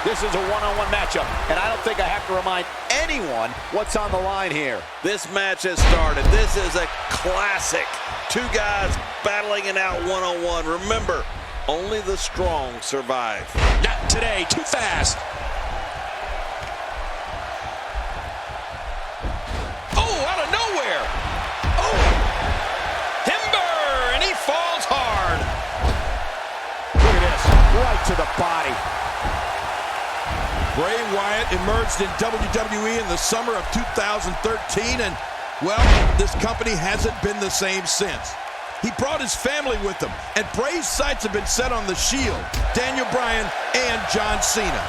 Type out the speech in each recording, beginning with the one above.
This is a one-on-one matchup, and I don't think I have to remind anyone what's on the line here. This match has started. This is a classic. Two guys battling it out one-on-one. Remember, only the strong survive. Not today, too fast. Oh, out of nowhere. Oh, timber, and he falls hard. Look at this, right to the body. Bray Wyatt emerged in WWE in the summer of 2013, and, well, this company hasn't been the same since. He brought his family with him, and Bray's sights have been set on the Shield, Daniel Bryan, and John Cena.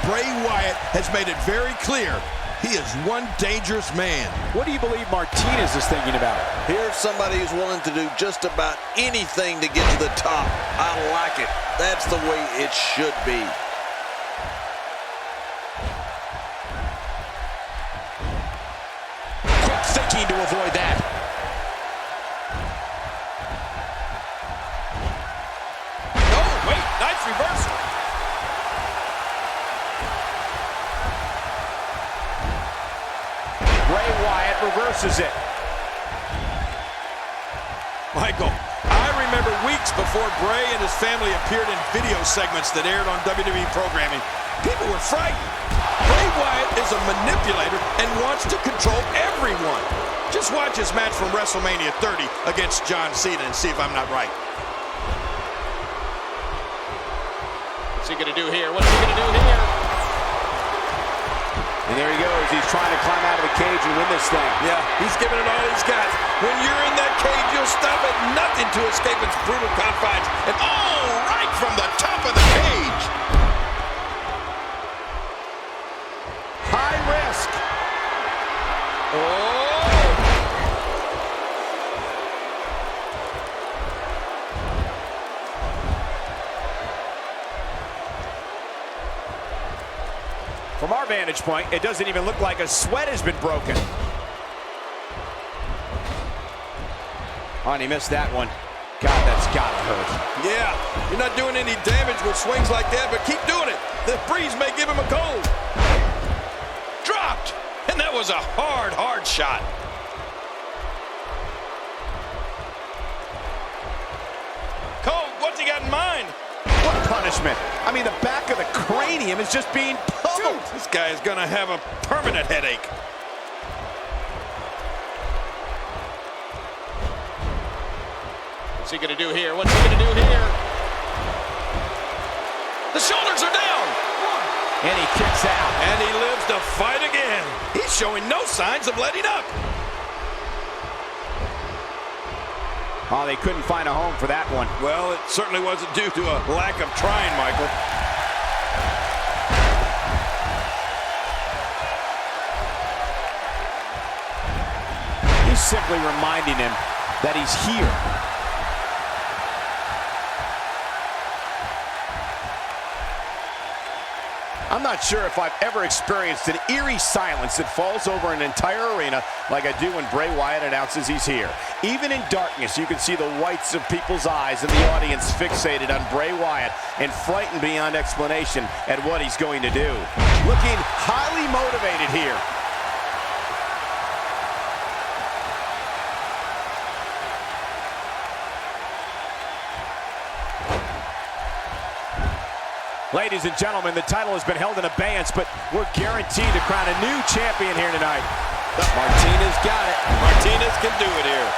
Bray Wyatt has made it very clear he is one dangerous man. What do you believe Martinez is thinking about? Here's somebody who's willing to do just about anything to get to the top. I like it. That's the way it should be. Quick thinking to avoid that. Oh, wait, nice reversal. Bray Wyatt reverses it. Michael, I remember weeks before Bray and his family appeared in video segments that aired on WWE programming. People were frightened. Bray Wyatt is a manipulator and wants to control everyone. Just watch his match from WrestleMania 30 against John Cena and see if I'm not right. What's he gonna do here? What's he gonna do here? And there he goes. He's trying to climb out of the cage and win this thing. Yeah, he's giving it all he's got. When you're in that cage, you'll stop at nothing to escape its brutal confines. And oh, right from the top of the cage. High risk. Oh! From our vantage point, it doesn't even look like a sweat has been broken. Oh, and he missed that one. God, that's gotta hurt. Yeah, you're not doing any damage with swings like that, but keep doing it. The breeze may give him a cold. Dropped! And that was a hard, hard shot. Cole, what's he got in mind? What punishment? I mean, the back of the cranium is just being pummeled. Dude, this guy is gonna have a permanent headache. What's he gonna do here? What's he gonna do here? The shoulders are down. And he kicks out. And he lives to fight again. He's showing no signs of letting up. Oh, they couldn't find a home for that one. Well, it certainly wasn't due to a lack of trying, Michael. He's simply reminding him that he's here. I'm not sure if I've ever experienced an eerie silence that falls over an entire arena like I do when Bray Wyatt announces he's here. Even in darkness, you can see the whites of people's eyes and the audience fixated on Bray Wyatt and frightened beyond explanation at what he's going to do. Looking highly motivated here. Ladies and gentlemen, the title has been held in abeyance, but we're guaranteed to crown a new champion here tonight. Martinez got it. Martinez can do it here.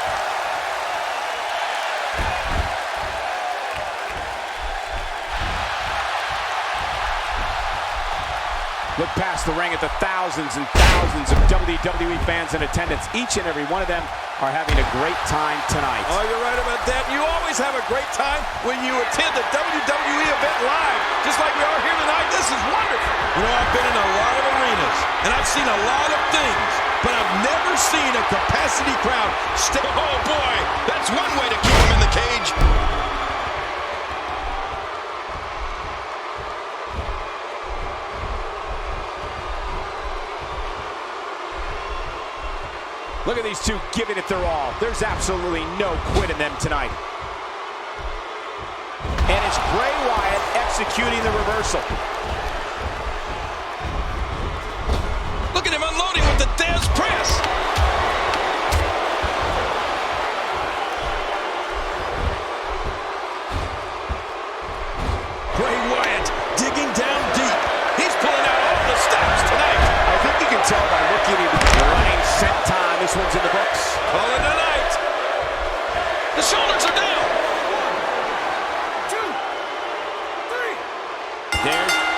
Look past the ring at the thousands and thousands of WWE fans in attendance. Each and every one of them are having a great time tonight. Oh, you're right about that. You always have a great time when you attend a WWE event live, just like we are here tonight. This is wonderful. You know, I've been in a lot of arenas, and I've seen a lot of things, but I've never seen a capacity crowd stay. Oh, boy, that's one way to keep them in the cage. Look at these two giving it their all. There's absolutely no quit in them tonight. And it's Bray Wyatt executing the reversal. at him unloading with the Dez press. Bray Wyatt digging down deep. He's pulling out all the stops tonight. I think you can tell by looking at the running set time. This one's in the books. Call it a night. The shoulders are down. 1, 2, 3. There's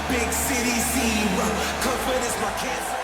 Big city zero. Comfort is my cancer.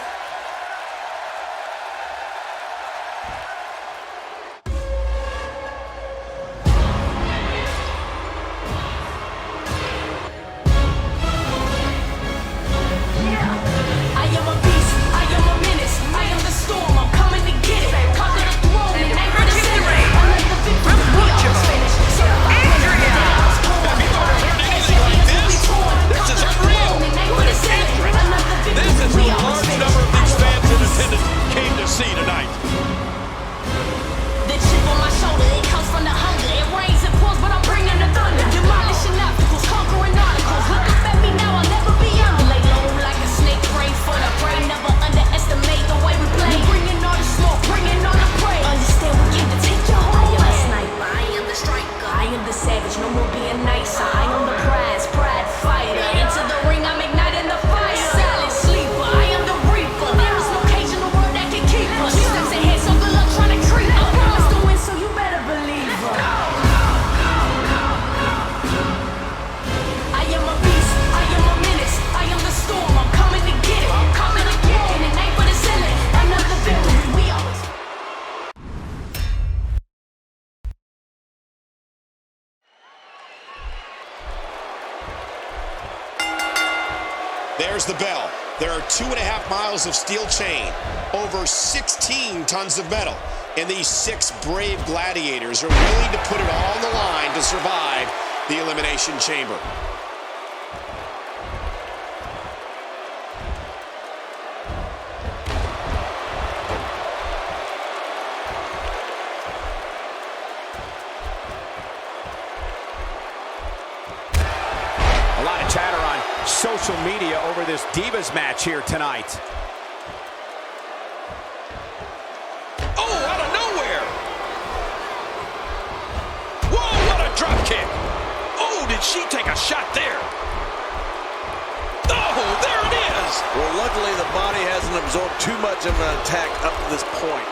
There's the bell. There are 2.5 miles of steel chain, over 16 tons of metal, and these 6 brave gladiators are willing to put it all on the line to survive the Elimination Chamber. A lot of chatter on social media over this Divas match here tonight. Oh, out of nowhere! Whoa, what a drop kick! Oh, did she take a shot there? Oh, there it is! Well, luckily the body hasn't absorbed too much of an attack up to this point.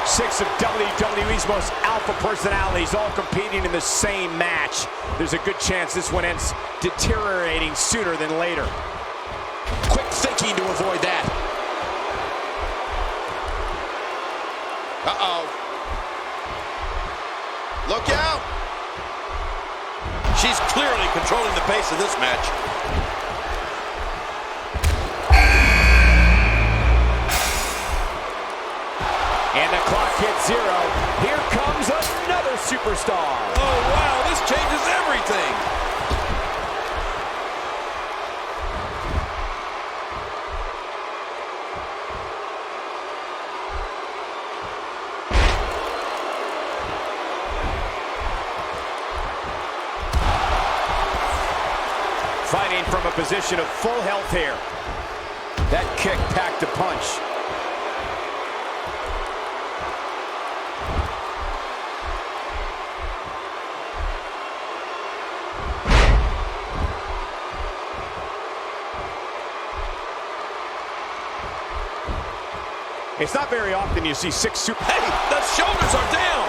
Six of WWE's most alpha personalities all competing in the same match. There's a good chance this one ends deteriorating sooner than later. Quick thinking to avoid that. Uh-oh. Look out! She's clearly controlling the pace of this match. And the clock hits 0. Here comes another superstar. Oh, wow, this changes everything. Fighting from a position of full health here. That kick packed a punch. It's not very often you see 6 super... Hey, the shoulders are down!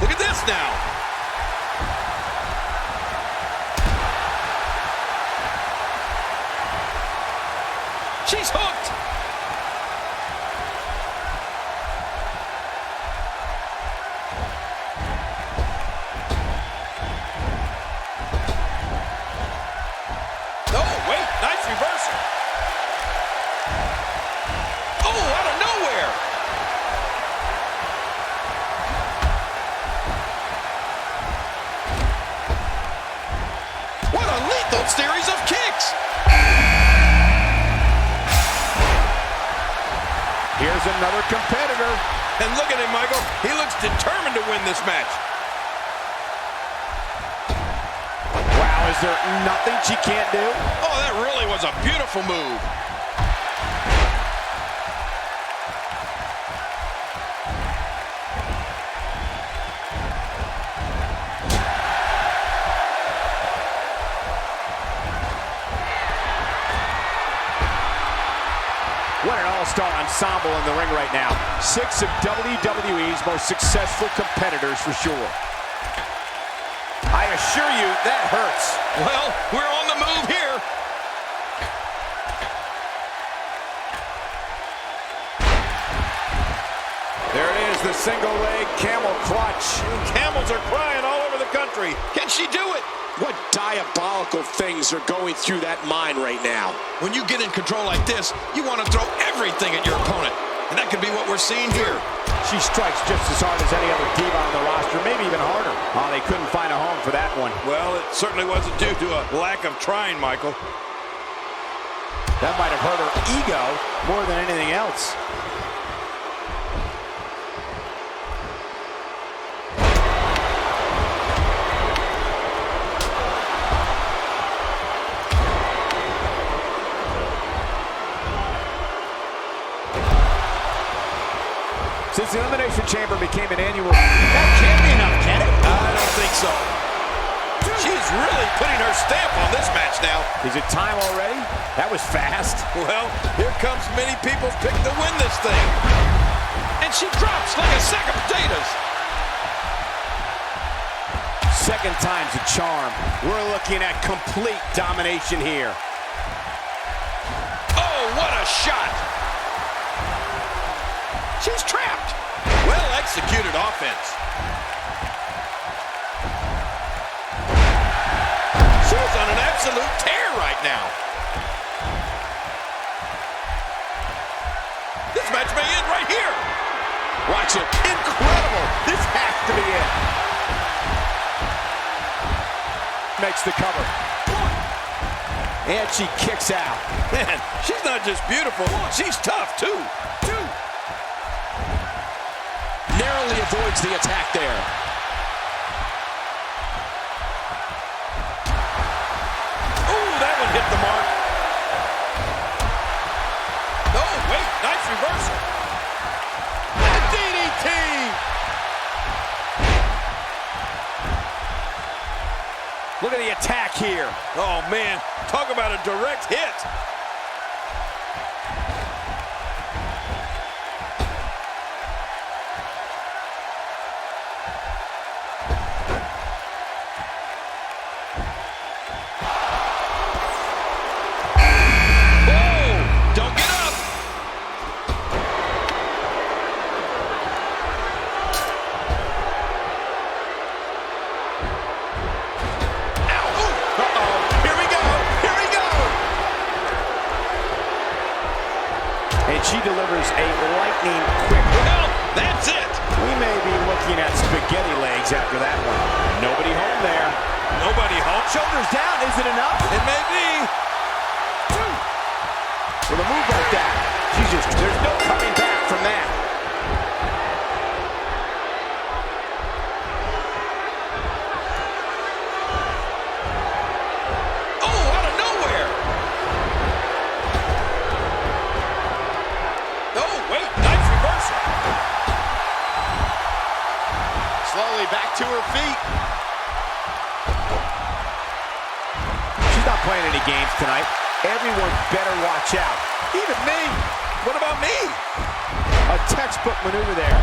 Look at this now! She's hooked! Series of kicks. Here's another competitor. And look at him, Michael. He looks determined to win this match. Wow, is there nothing she can't do? Oh, that really was a beautiful move. all-star ensemble in the ring right now. 6 of WWE's most successful competitors for sure. I assure you, that hurts. Well, we're on the move here. There it is, the single leg camel clutch. Camels are crying all over the country. Can she do it? What diabolical things are going through that mind right now? When you get in control like this, you want to throw everything at your opponent. And that could be what we're seeing here. She strikes just as hard as any other diva on the roster, maybe even harder. Oh, they couldn't find a home for that one. Well, it certainly wasn't due to a lack of trying, Michael. That might have hurt her ego more than anything else. Since the Elimination Chamber became an annual... That can't be enough, can it? I don't think so. She's really putting her stamp on this match now. Is it time already? That was fast. Well, here comes many people's pick to win this thing. And she drops like a sack of potatoes. Second time's a charm. We're looking at complete domination here. Oh, what a shot. She's trapped. Well executed offense. She's on an absolute tear right now. This match may end right here. Watch it. Incredible. This has to be it. Makes the cover. And she kicks out. Man, she's not just beautiful, she's tough too. Narrowly avoids the attack there. Ooh, that one hit the mark. Oh, wait, nice reversal. A DDT! Look at the attack here. Oh, man, talk about a direct hit. She delivers a lightning quick. Well, that's it. We may be looking at spaghetti legs after that one. Nobody home there. Nobody home. Shoulders down. Is it enough? It may be. With a move like that, there's no coming back from that. Slowly back to her feet. She's not playing any games tonight. Everyone better watch out. Even me. What about me? A textbook maneuver there.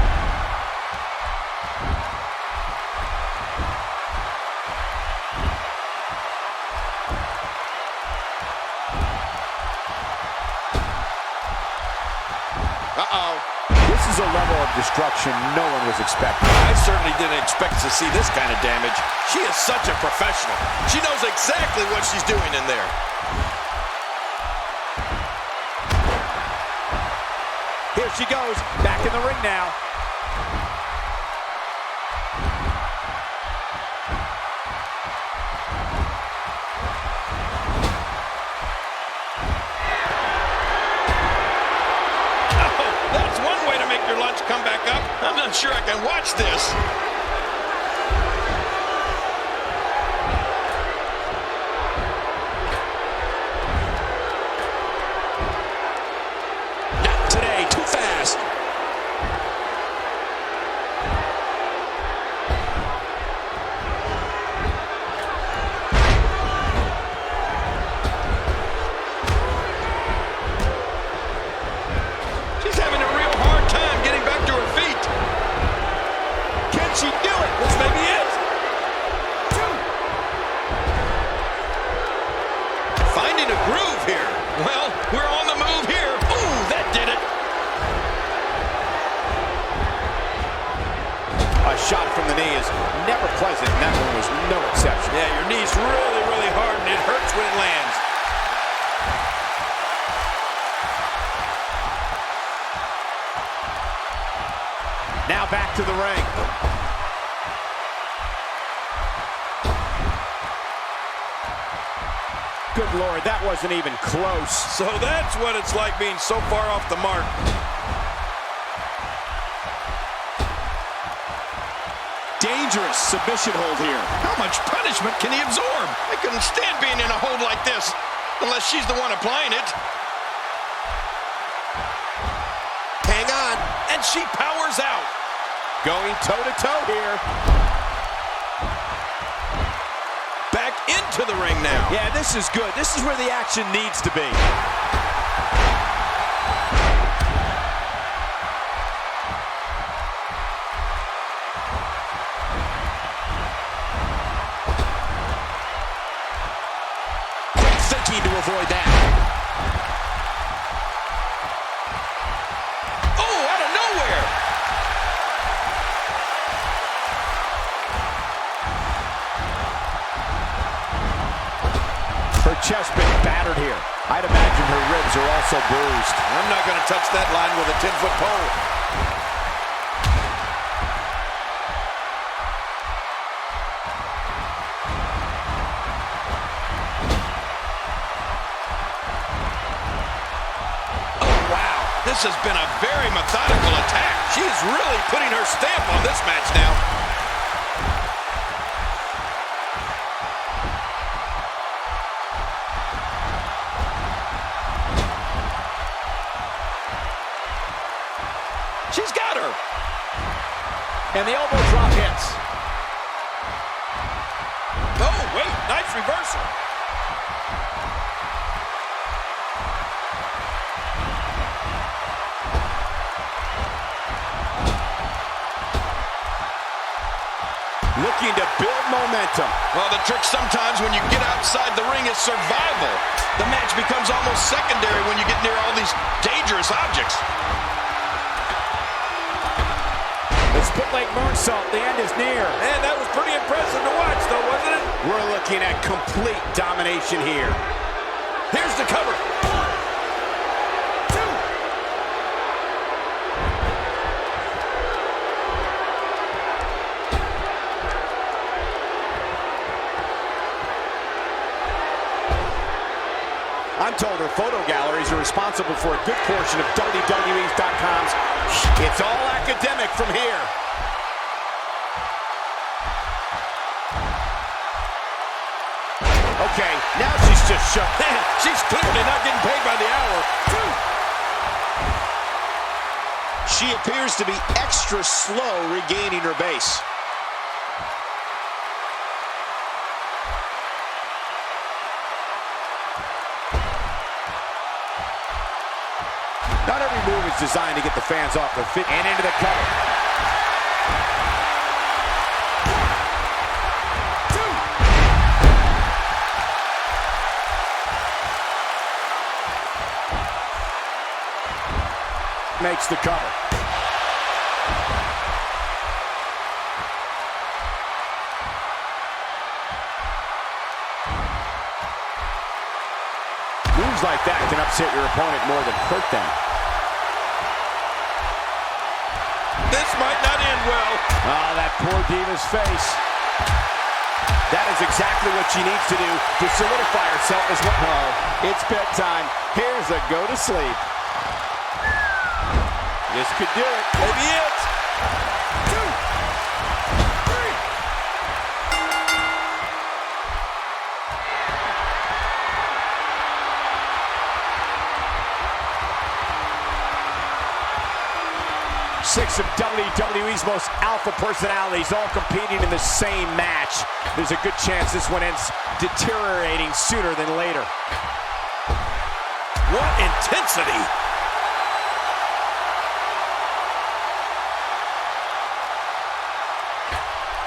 Uh-oh. This is a level of destruction no one was expecting. I certainly didn't expect to see this kind of damage. She is such a professional. She knows exactly what she's doing in there. Here she goes, back in the ring now. Come back up. I'm not sure I can watch this. Not today. Too fast. shot from the knee is never pleasant, and that one was no exception. Yeah, your knee's really, really hard, and it hurts when it lands. Now back to the ring. Good Lord, that wasn't even close. So that's what it's like being so far off the mark. Dangerous submission hold here. How much punishment can he absorb? I couldn't stand being in a hold like this, unless she's the one applying it. Hang on. And she powers out. Going toe-to-toe here. Back into the ring now. Yeah, this is good. This is where the action needs to be. Quick thinking to avoid that. Oh, out of nowhere. Her chest been battered here. I'd imagine her ribs are also bruised. I'm not going to touch that line with a 10-foot pole. Oh, wow. This has been a very methodical attack. She is really putting her stamp on this match now. She's got her. And the elbow drop hits. Oh, wait, nice reversal. Looking to build momentum. Well, the trick sometimes when you get outside the ring is survival. The match becomes almost secondary when you get near all these dangerous objects. The split leg moonsault, the end is near. Man, that was pretty impressive to watch, though, wasn't it? We're looking at complete domination here. Here's the cover. 1, 2. I'm told her photo galleries are responsible for a good portion of WWE's.com's. It's all academic from here. Okay, now she's just shook. Man, she's clearly not getting paid by the hour. 2. She appears to be extra slow regaining her base. Not every move is designed to get the fans off their feet. And into the cover. 2. Makes the cover. Moves like that can upset your opponent more than hurt them. This might not end well. Oh, that poor Diva's face. That is exactly what she needs to do to solidify herself as well. Oh, it's bedtime. Here's a go to sleep. This could do it. Maybe it. 2, 6 of WWE's most alpha personalities all competing in the same match. There's a good chance this one ends deteriorating sooner than later. What intensity.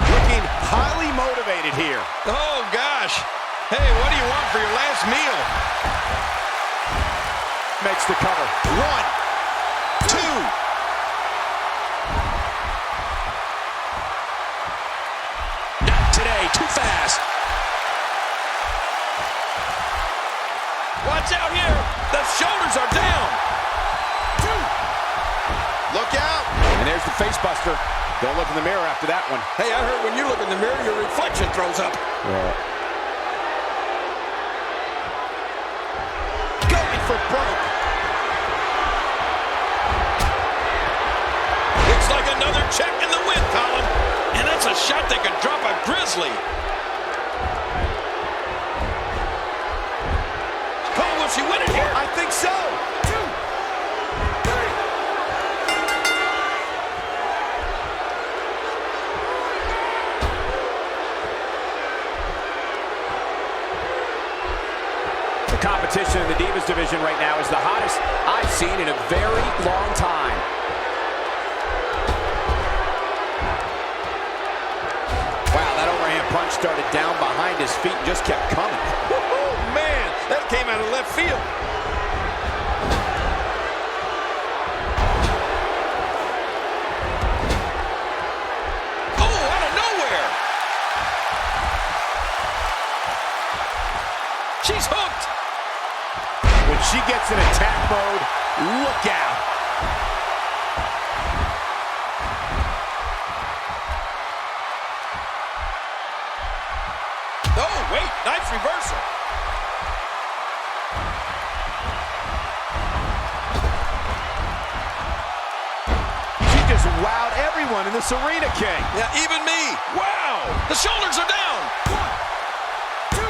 Looking highly motivated here. Oh, gosh. Hey, what do you want for your last meal? Makes the cover. 1, 2. the face buster. Don't look in the mirror after that one. Hey, I heard when you look in the mirror, your reflection throws up. Going for broke. Looks like another check in the win column. And that's a shot that could drop a grizzly. Cole, will she win it here? I think so. 2, 3. The competition in the Divas division right now is the hottest I've seen in a very long time. Wow, that overhand punch started down behind his feet and just kept coming. Oh, man, that came out of left field. Oh, out of nowhere. She's hooked. When she gets in attack mode, look out. Oh, wait, nice reversal. She just wowed everyone in this arena, King. Yeah, even me. Wow, the shoulders are down. 1, 2.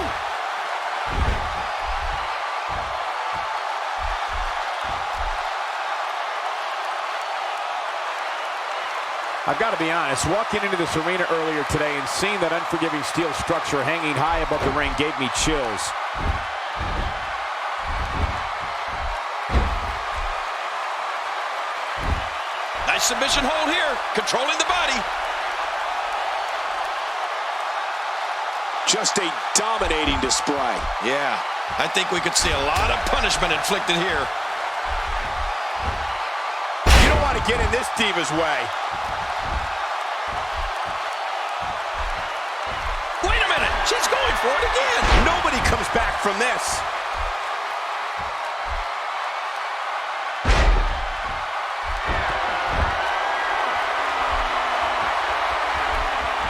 I've got to be honest, walking into this arena earlier today and seeing that unforgiving steel structure hanging high above the ring gave me chills. Nice submission hold here, controlling the body. Just a dominating display. Yeah, I think we could see a lot of punishment inflicted here. You don't want to get in this Diva's way. Wait a minute, she's going for it again. Nobody comes back from this.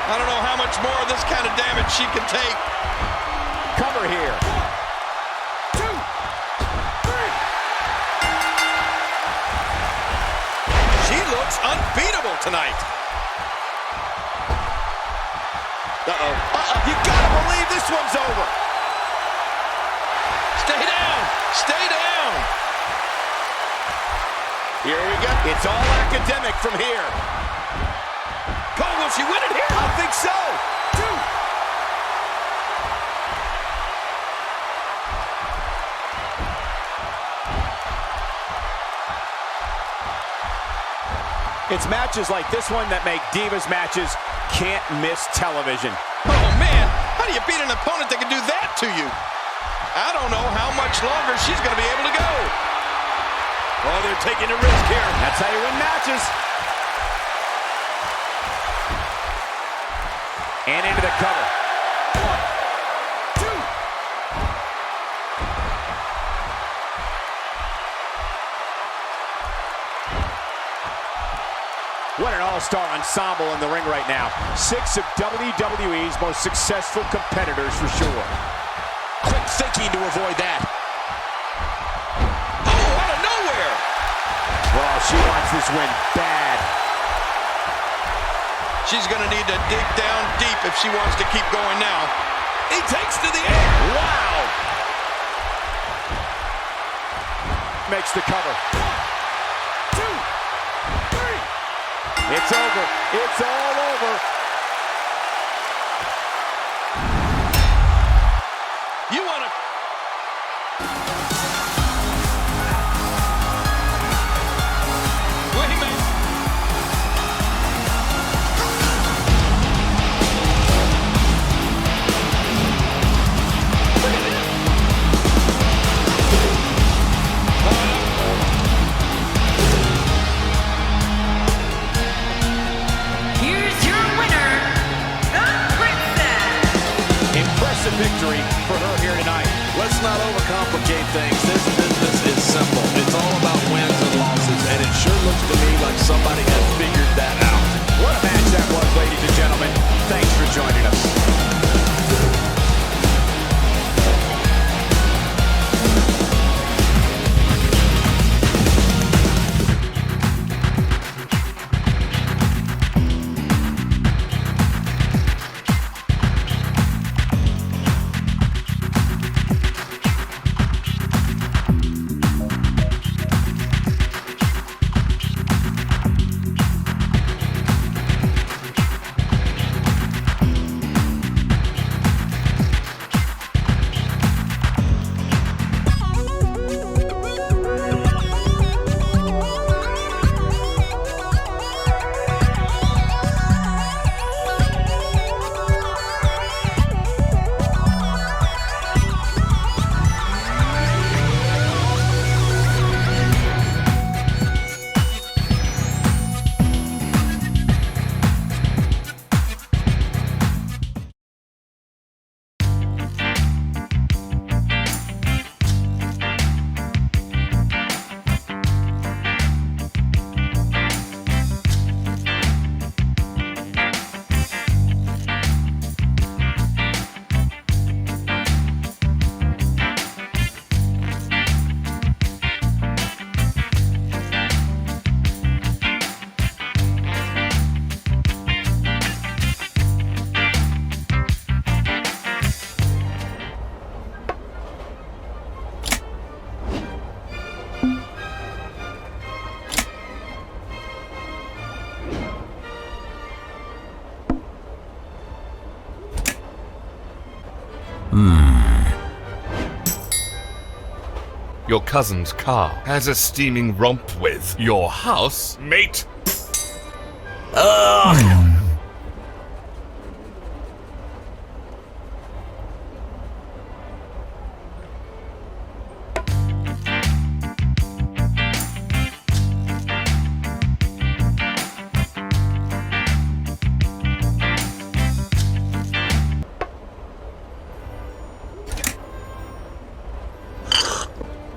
I don't know how much more of this kind of damage she can take. Cover here. 1, 2, 3. She looks unbeatable tonight. You gotta believe this one's over. Stay down, stay down. Here we go. It's all academic from here. Cole, will she win it here? I think so. 2. It's matches like this one that make Divas matches can't miss television. Oh, man, how do you beat an opponent that can do that to you? I don't know how much longer she's going to be able to go. Oh, they're taking a risk here. That's how you win matches. And into the cover. 1, 2. What an all-star ensemble in the ring right now. 6 of WWE's most successful competitors for sure. Quick thinking to avoid that. Oh, out of nowhere. Well, she wants this win bad. She's going to need to dig down deep if she wants to keep going now. He takes to the air. Wow. Makes the cover. 1, 2, 3. It's over. It's all over. You want to... Wait a minute. Look at this. Here's your winner, the Princess. Impressive victory for her here tonight. Let's not overcomplicate things. This business is simple. It's all about wins and losses, and it sure looks to me like somebody has figured that Your cousin's car has a steaming romp with your house, mate.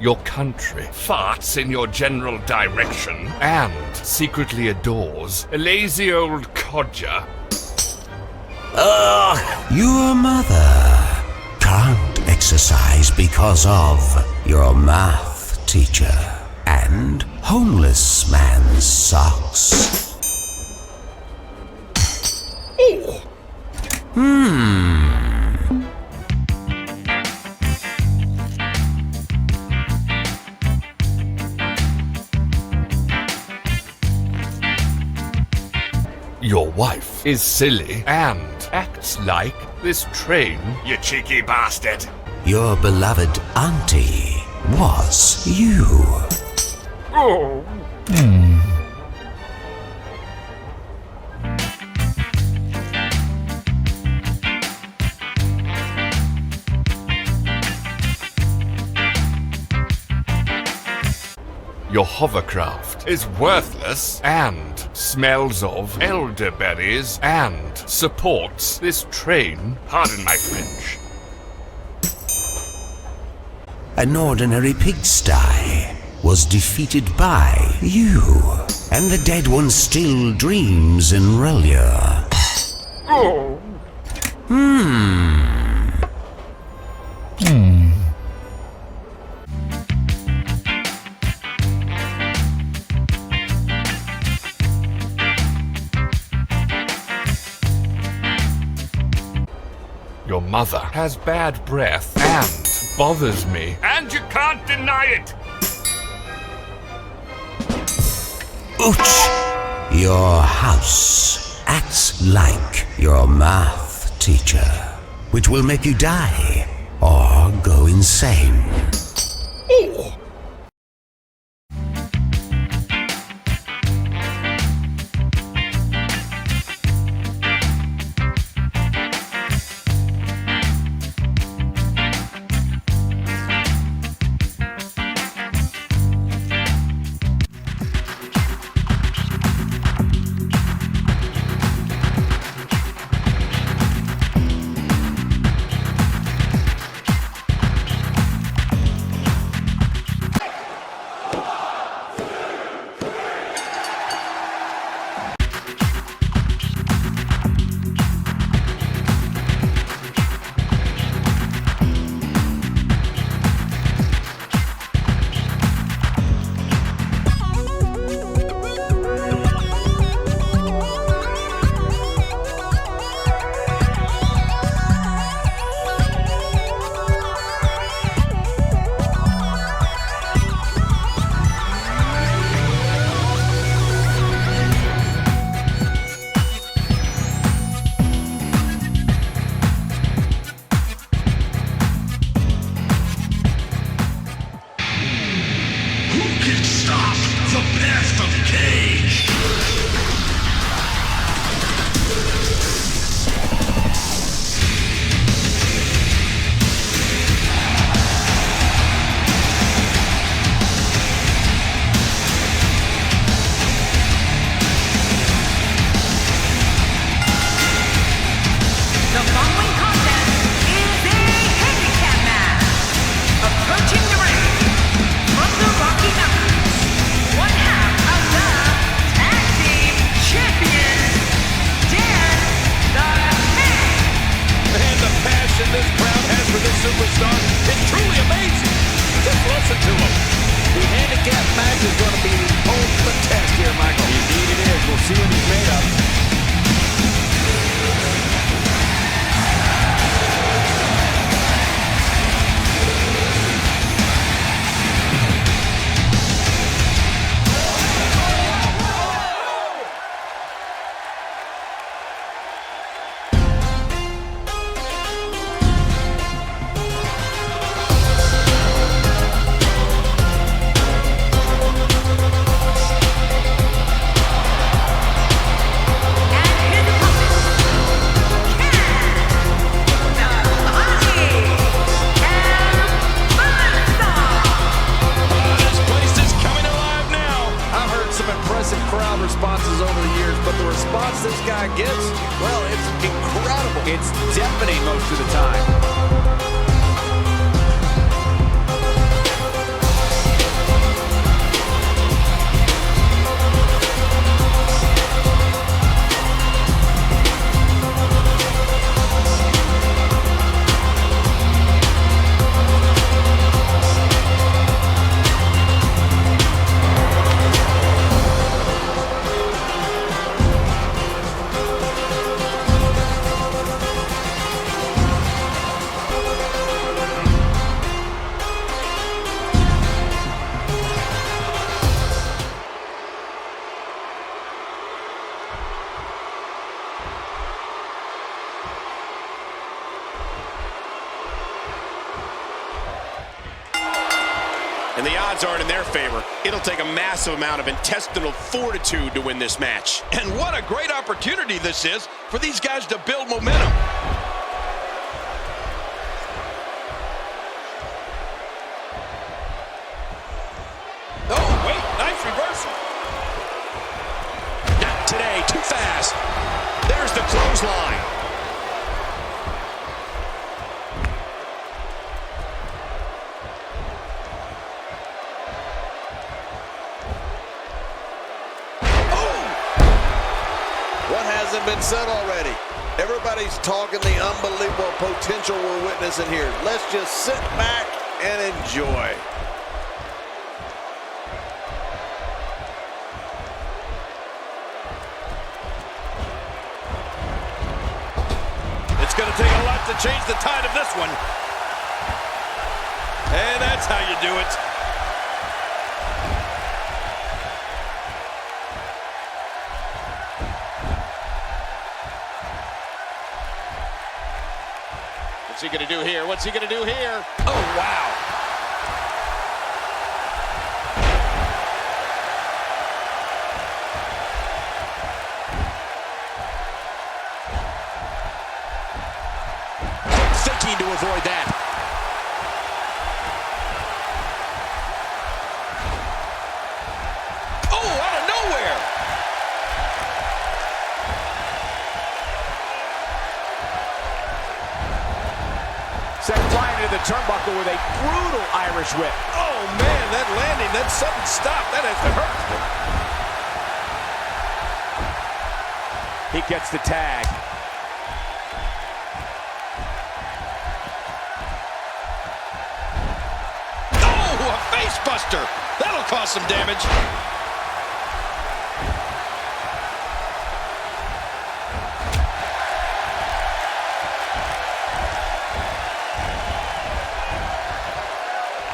Your country farts in your general direction and secretly adores a lazy old codger. Your mother can't exercise because of your math teacher and homeless man's socks. Your wife is silly and acts like this train, you cheeky bastard. Your beloved auntie was you. Your hovercraft is worthless and smells of elderberries and supports this train. Pardon my French. An ordinary pigsty was defeated by you, and the dead one still dreams in Relia. Your mother has bad breath and bothers me, and you can't deny it. Ouch! Your house acts like your math teacher, which will make you die or go insane. The following contest is a handicap match. Approaching the ring from the Rocky Mountains, one half of the Tag Team Champions, Dan the King. And the passion this crowd has for this superstar is truly amazing. Just listen to him. The handicap match is going to be the ultimate test here, Michael. Indeed it is. We'll see what he's made of. spots this guy gets, well, it's incredible. It's deafening most of the time. And the odds aren't in their favor. It'll take a massive amount of intestinal fortitude to win this match. And what a great opportunity this is for these guys to build momentum. Oh, wait, nice reversal. Not today, too fast. There's the clothesline. What hasn't been said already? Everybody's talking the unbelievable potential we're witnessing here. Let's just sit back and enjoy. It's going to take a lot to change the tide of this one. And that's how you do it. What's he going to do here? What's he going to do here? Oh, wow. Thinking to avoid that. Oh, out of nowhere. Sent flying into the turnbuckle with a brutal Irish whip. Oh, man, that landing, that sudden stop, that has to hurt. He gets the tag. Oh, a face buster. That'll cause some damage.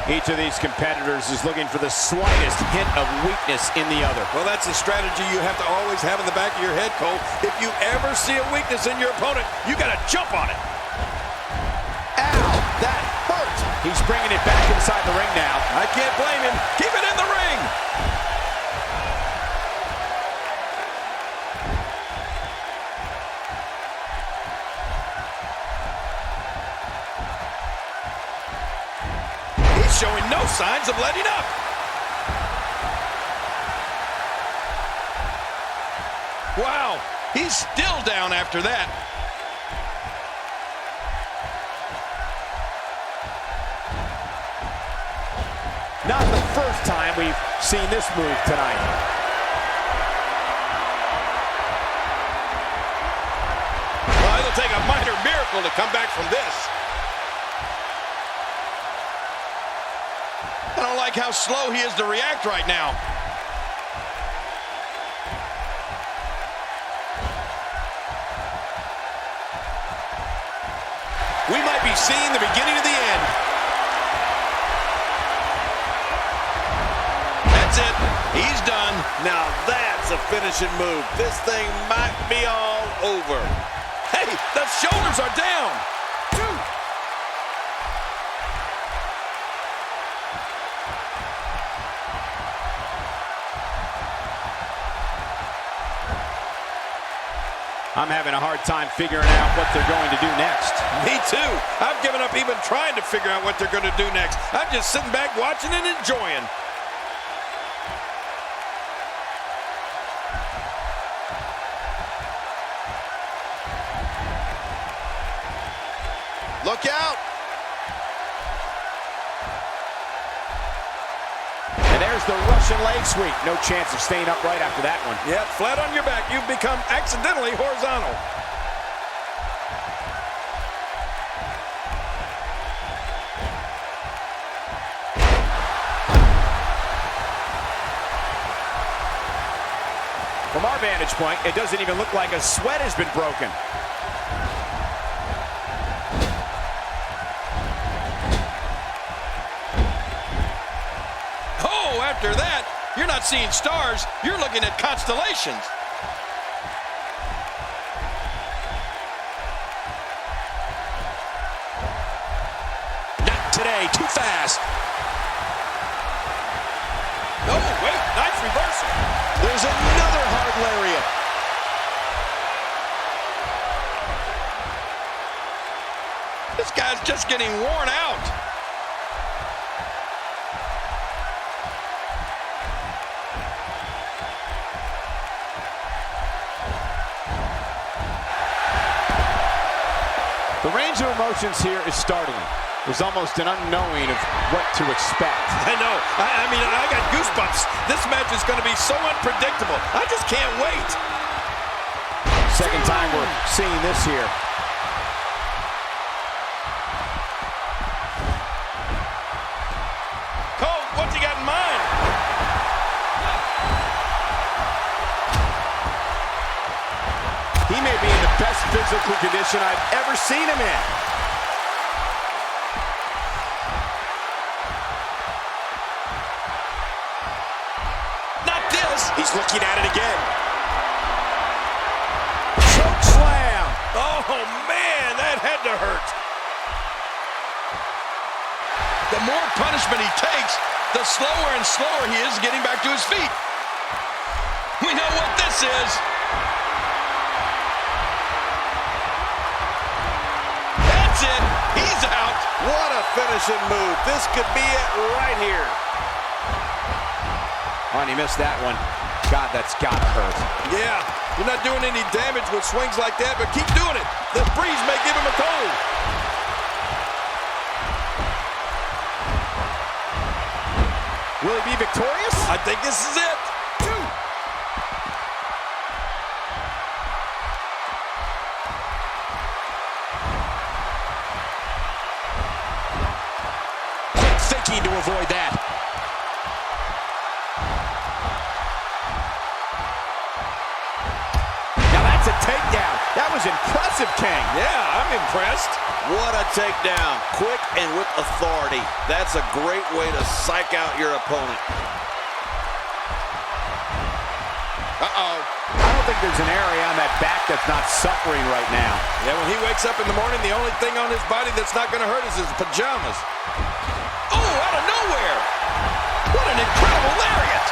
Each of these competitors is looking for the slightest hint of weakness in the other. Well, that's a strategy you have to always have in the back of your head, Cole. If you ever see a weakness in your opponent, you got to jump on it. Ow, that hurt. He's bringing it back inside the ring now. I can't blame him. Keep it in the ring. He's showing no signs of letting up. Wow, he's still down after that. Not the first time we've seen this move tonight. Well, it'll take a minor miracle to come back from this. I don't like how slow he is to react right now. We might be seeing the beginning of the end. That's it. He's done. Now that's a finishing move. This thing might be all over. Hey, the shoulders are down. I'm having a hard time figuring out what they're going to do next. Me too. I've given up even trying to figure out what they're going to do next. I'm just sitting back watching and enjoying. Look out. And there's the Russian leg sweep. No chance of staying upright after that one. Yeah, flat on your back. You've become accidentally horizontal. From our vantage point, it doesn't even look like a sweat has been broken. Oh, after that, you're not seeing stars, you're looking at constellations. Not today, too fast. Oh, wait, nice reversal. There's another hard lariat. This guy's just getting worn out. The range of emotions here is startling. There's almost an unknowing of what to expect. I know. I mean, I got goosebumps. This match is going to be so unpredictable. I just can't wait. Second time we're seeing this here. Cole, what's he got in mind? He may be in the best physical condition I've ever seen him in. Not this. He's looking at it again. Choke slam. Oh, man, that had to hurt. The more punishment he takes, the slower and slower he is getting back to his feet. We know what this is. That's it. He's out. What a finishing move. This could be it right here. Oh, and he missed that one. God, that's gotta hurt. Yeah, you're not doing any damage with swings like that, but keep doing it. The breeze may give him a cold. Will he be victorious? I think this is it. Quick thinking to avoid that. Now that's a takedown. That was impressive, King. Yeah, I'm impressed. What a takedown. Quick and with authority. That's a great way to psych out your opponent. Uh-oh. I don't think there's an area on that back that's not suffering right now. Yeah, when he wakes up in the morning, the only thing on his body that's not going to hurt is his pajamas. Oh, out of nowhere! What an incredible lariat!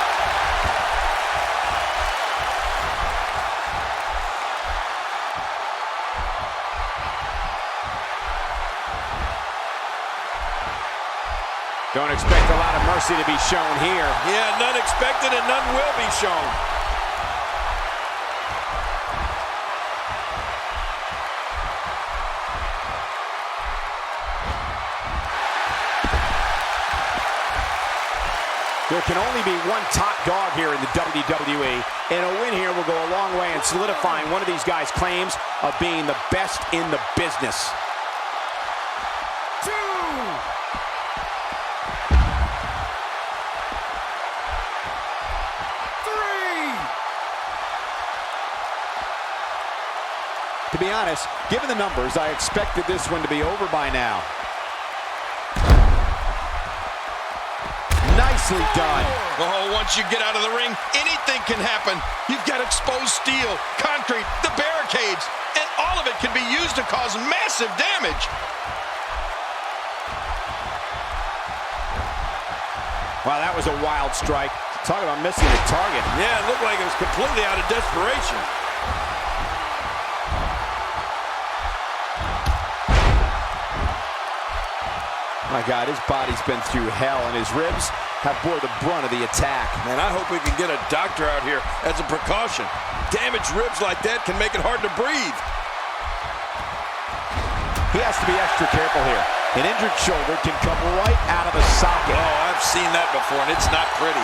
Don't expect a lot of mercy to be shown here. Yeah, none expected and none will be shown. There can only be one top dog here in the WWE, and a win here will go a long way in solidifying one of these guys' claims of being the best in the business. 2. To be honest, given the numbers, I expected this one to be over by now. Nicely done. Oh, once you get out of the ring, anything can happen. You've got exposed steel, concrete, the barricades, and all of it can be used to cause massive damage. Wow, that was a wild strike. Talk about missing the target. Yeah, it looked like it was completely out of desperation. My God, his body's been through hell, and his ribs have bore the brunt of the attack. Man, I hope we can get a doctor out here as a precaution. Damaged ribs like that can make it hard to breathe. He has to be extra careful here. An injured shoulder can come right out of the socket. Oh, I've seen that before, and it's not pretty.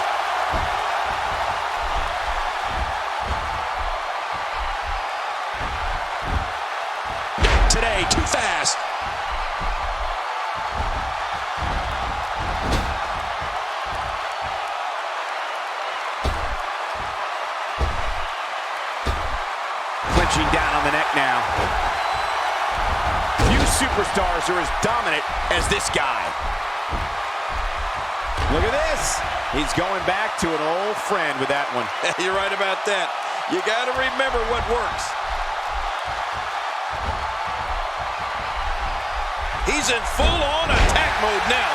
Today, too fast. Clinching down on the neck now. Few superstars are as dominant as this guy. Look at this. He's going back to an old friend with that one. You're right about that. You got to remember what works. He's in full-on attack mode now.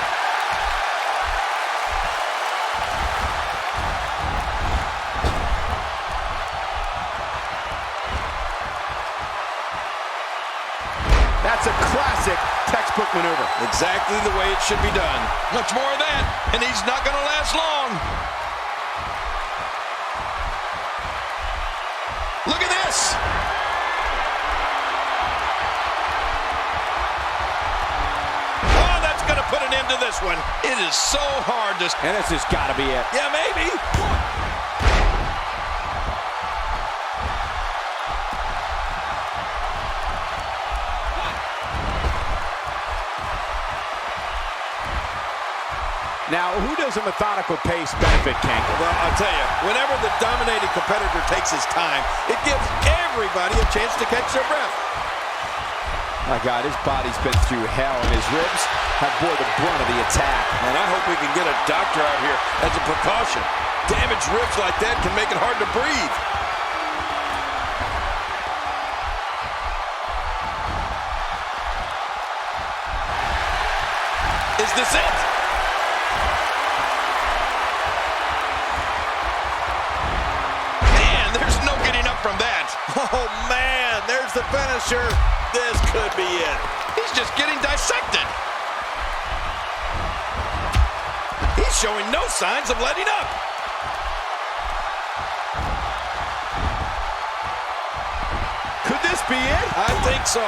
That's a classic textbook maneuver. Exactly the way it should be done. Much more of that, and he's not going to last long. Look at this. Oh, that's going to put an end to this one. It is so hard to... And this has got to be it. Yeah, maybe. Now, who does a methodical pace benefit, King? Well, I'll tell you, whenever the dominating competitor takes his time, it gives everybody a chance to catch their breath. My God, his body's been through hell, and his ribs have bore the brunt of the attack. And I hope we can get a doctor out here as a precaution. Damaged ribs like that can make it hard to breathe. Is this it? Man, there's no getting up from that. Oh, man, there's the finisher. This could be it. He's just getting dissected. He's showing no signs of letting up. Could this be it? I think so.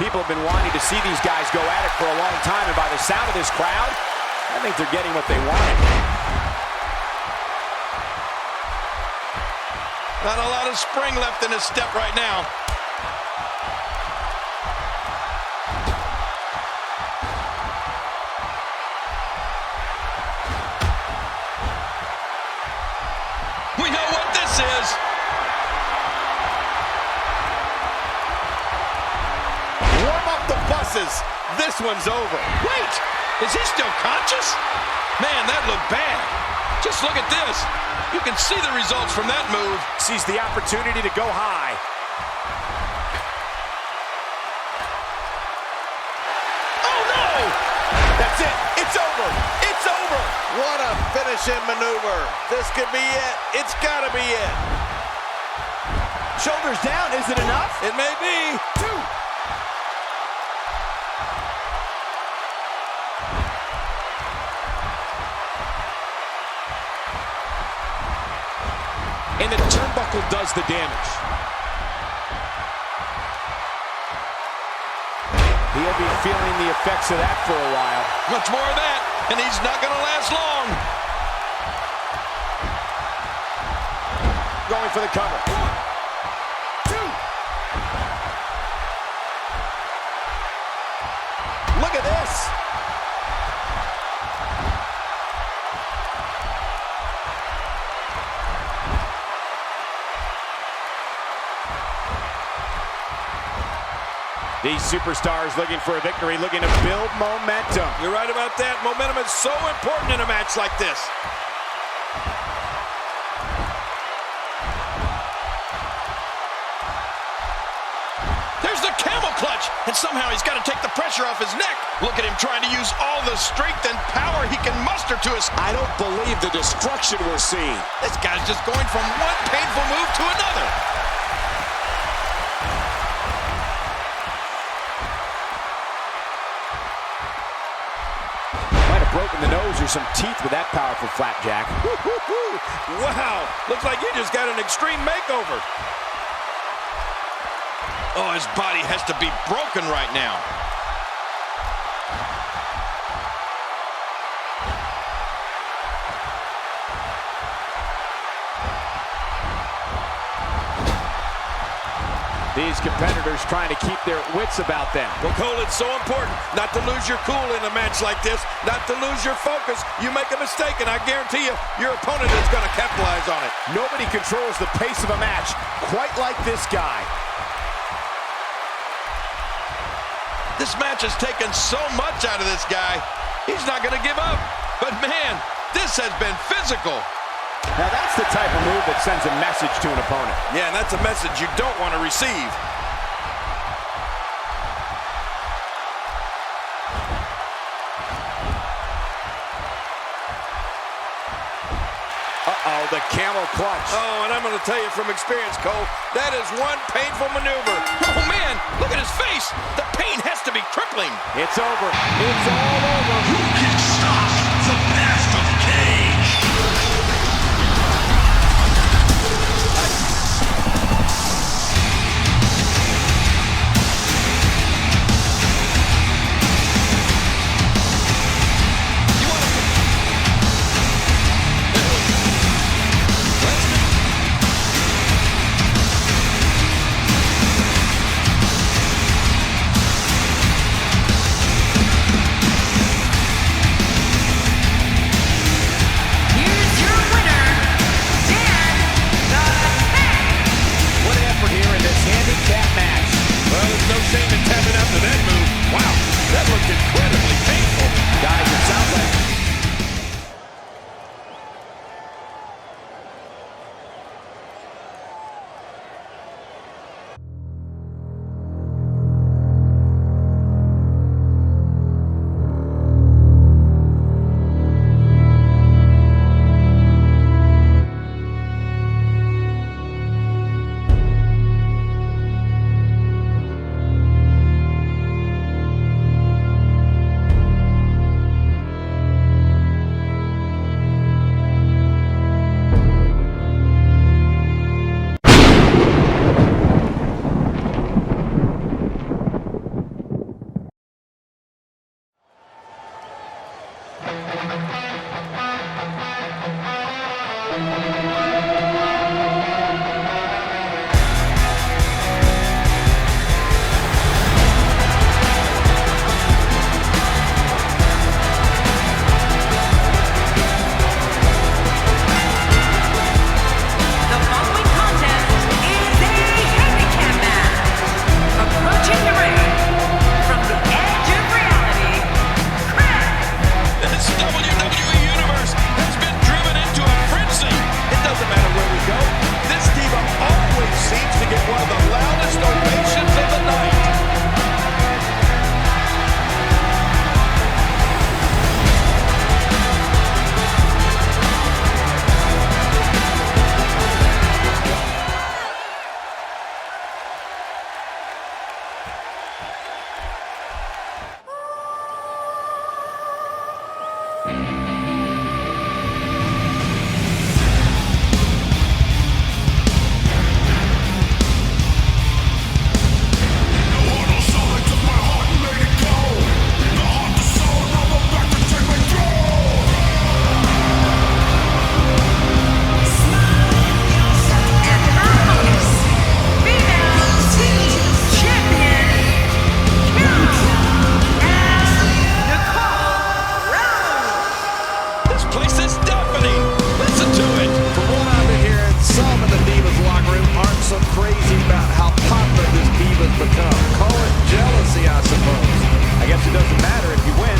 People have been wanting to see these guys go at it for a long time, and by the sound of this crowd, I think they're getting what they wanted. Not a lot of spring left in his step right now. We know what this is. Warm up the buses. This one's over. Wait, is he still conscious? Man, that looked bad. Just look at this. You can see the results from that move. Sees the opportunity to go high. Oh, no! That's it. It's over. It's over. What a finishing maneuver. This could be it. It's got to be it. Shoulders down. Is it enough? It may be. Two. And the turnbuckle does the damage. He'll be feeling the effects of that for a while. Much more of that, and he's not going to last long. Going for the cover. 1, 2. Look at this. These superstars looking for a victory, looking to build momentum. You're right about that. Momentum is so important in a match like this. There's the camel clutch, and somehow he's got to take the pressure off his neck. Look at him trying to use all the strength and power he can muster to his... I don't believe the destruction we're seeing. This guy's just going from one painful move to another. broken the nose or some teeth with that powerful flapjack. Wow, looks like you just got an extreme makeover. Oh, his body has to be broken right now. These competitors trying to keep their wits about them. Well, Cole, it's so important not to lose your cool in a match like this, not to lose your focus. You make a mistake, and I guarantee you, your opponent is going to capitalize on it. Nobody controls the pace of a match quite like this guy. This match has taken so much out of this guy. He's not going to give up. But, man, this has been physical. Now that's the type of move that sends a message to an opponent. Yeah, and that's a message you don't want to receive. Uh-oh, the camel clutch. Oh, and I'm going to tell you from experience, Cole, that is one painful maneuver. Oh, man, look at his face. The pain has to be crippling. It's over. It's all over. Who can stop the Master Cage? Here's your winner, Dan the Tank. What an effort here in this handicap match. Well, there's no shame in tapping out to that move. Wow, that looked incredibly painful. Guys, it sounds like The following contest is a handicap match. Approaching the ring from the edge of reality, Chris. This WWE Universe has been driven into a frenzy. It doesn't matter where we go. This diva always seems to get one of the loudest ovations of the night. And her opponent, female champion, Nicole Rose. This place is deafening. Listen to it. From what I've been hearing, some in the Divas locker room aren't so crazy about how popular this Diva's become. Call it jealousy, I suppose. I guess it doesn't matter if you win.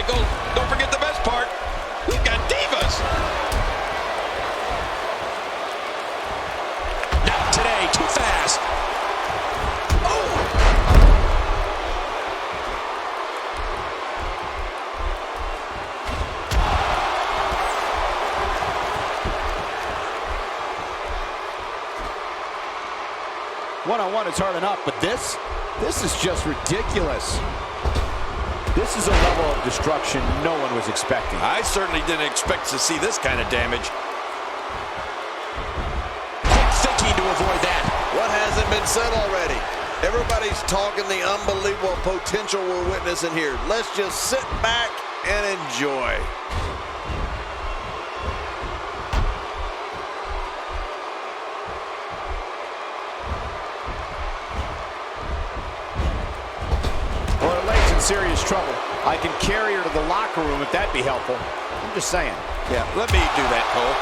Michael, don't forget the best part. We've got divas. Not today, too fast. One-on-one is hard enough, but this is just ridiculous. This is a level of destruction no one was expecting. I certainly didn't expect to see this kind of damage. Quick thinking to avoid that. What hasn't been said already? Everybody's talking the unbelievable potential we're witnessing here. Let's just sit back and enjoy. Serious trouble. I can carry her to the locker room if that'd be helpful. I'm just saying. Yeah, let me do that, Cole.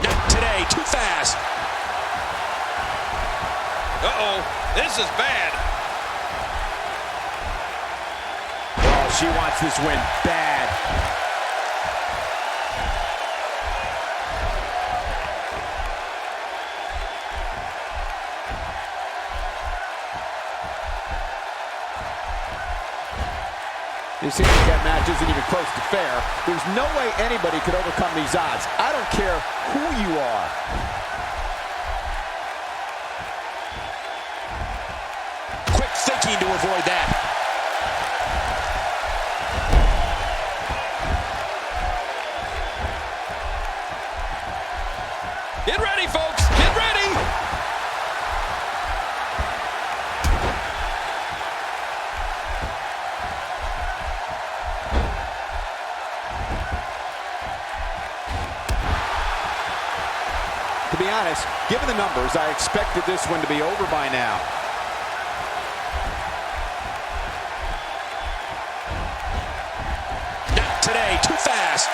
Not today, too fast. Uh-oh, this is bad. She wants this win bad. This handicap match isn't even close to fair. There's no way anybody could overcome these odds. I don't care who you are. Quick thinking to avoid that. Get ready, folks. Get ready. To be honest, given the numbers, I expected this one to be over by now. Not today, too fast.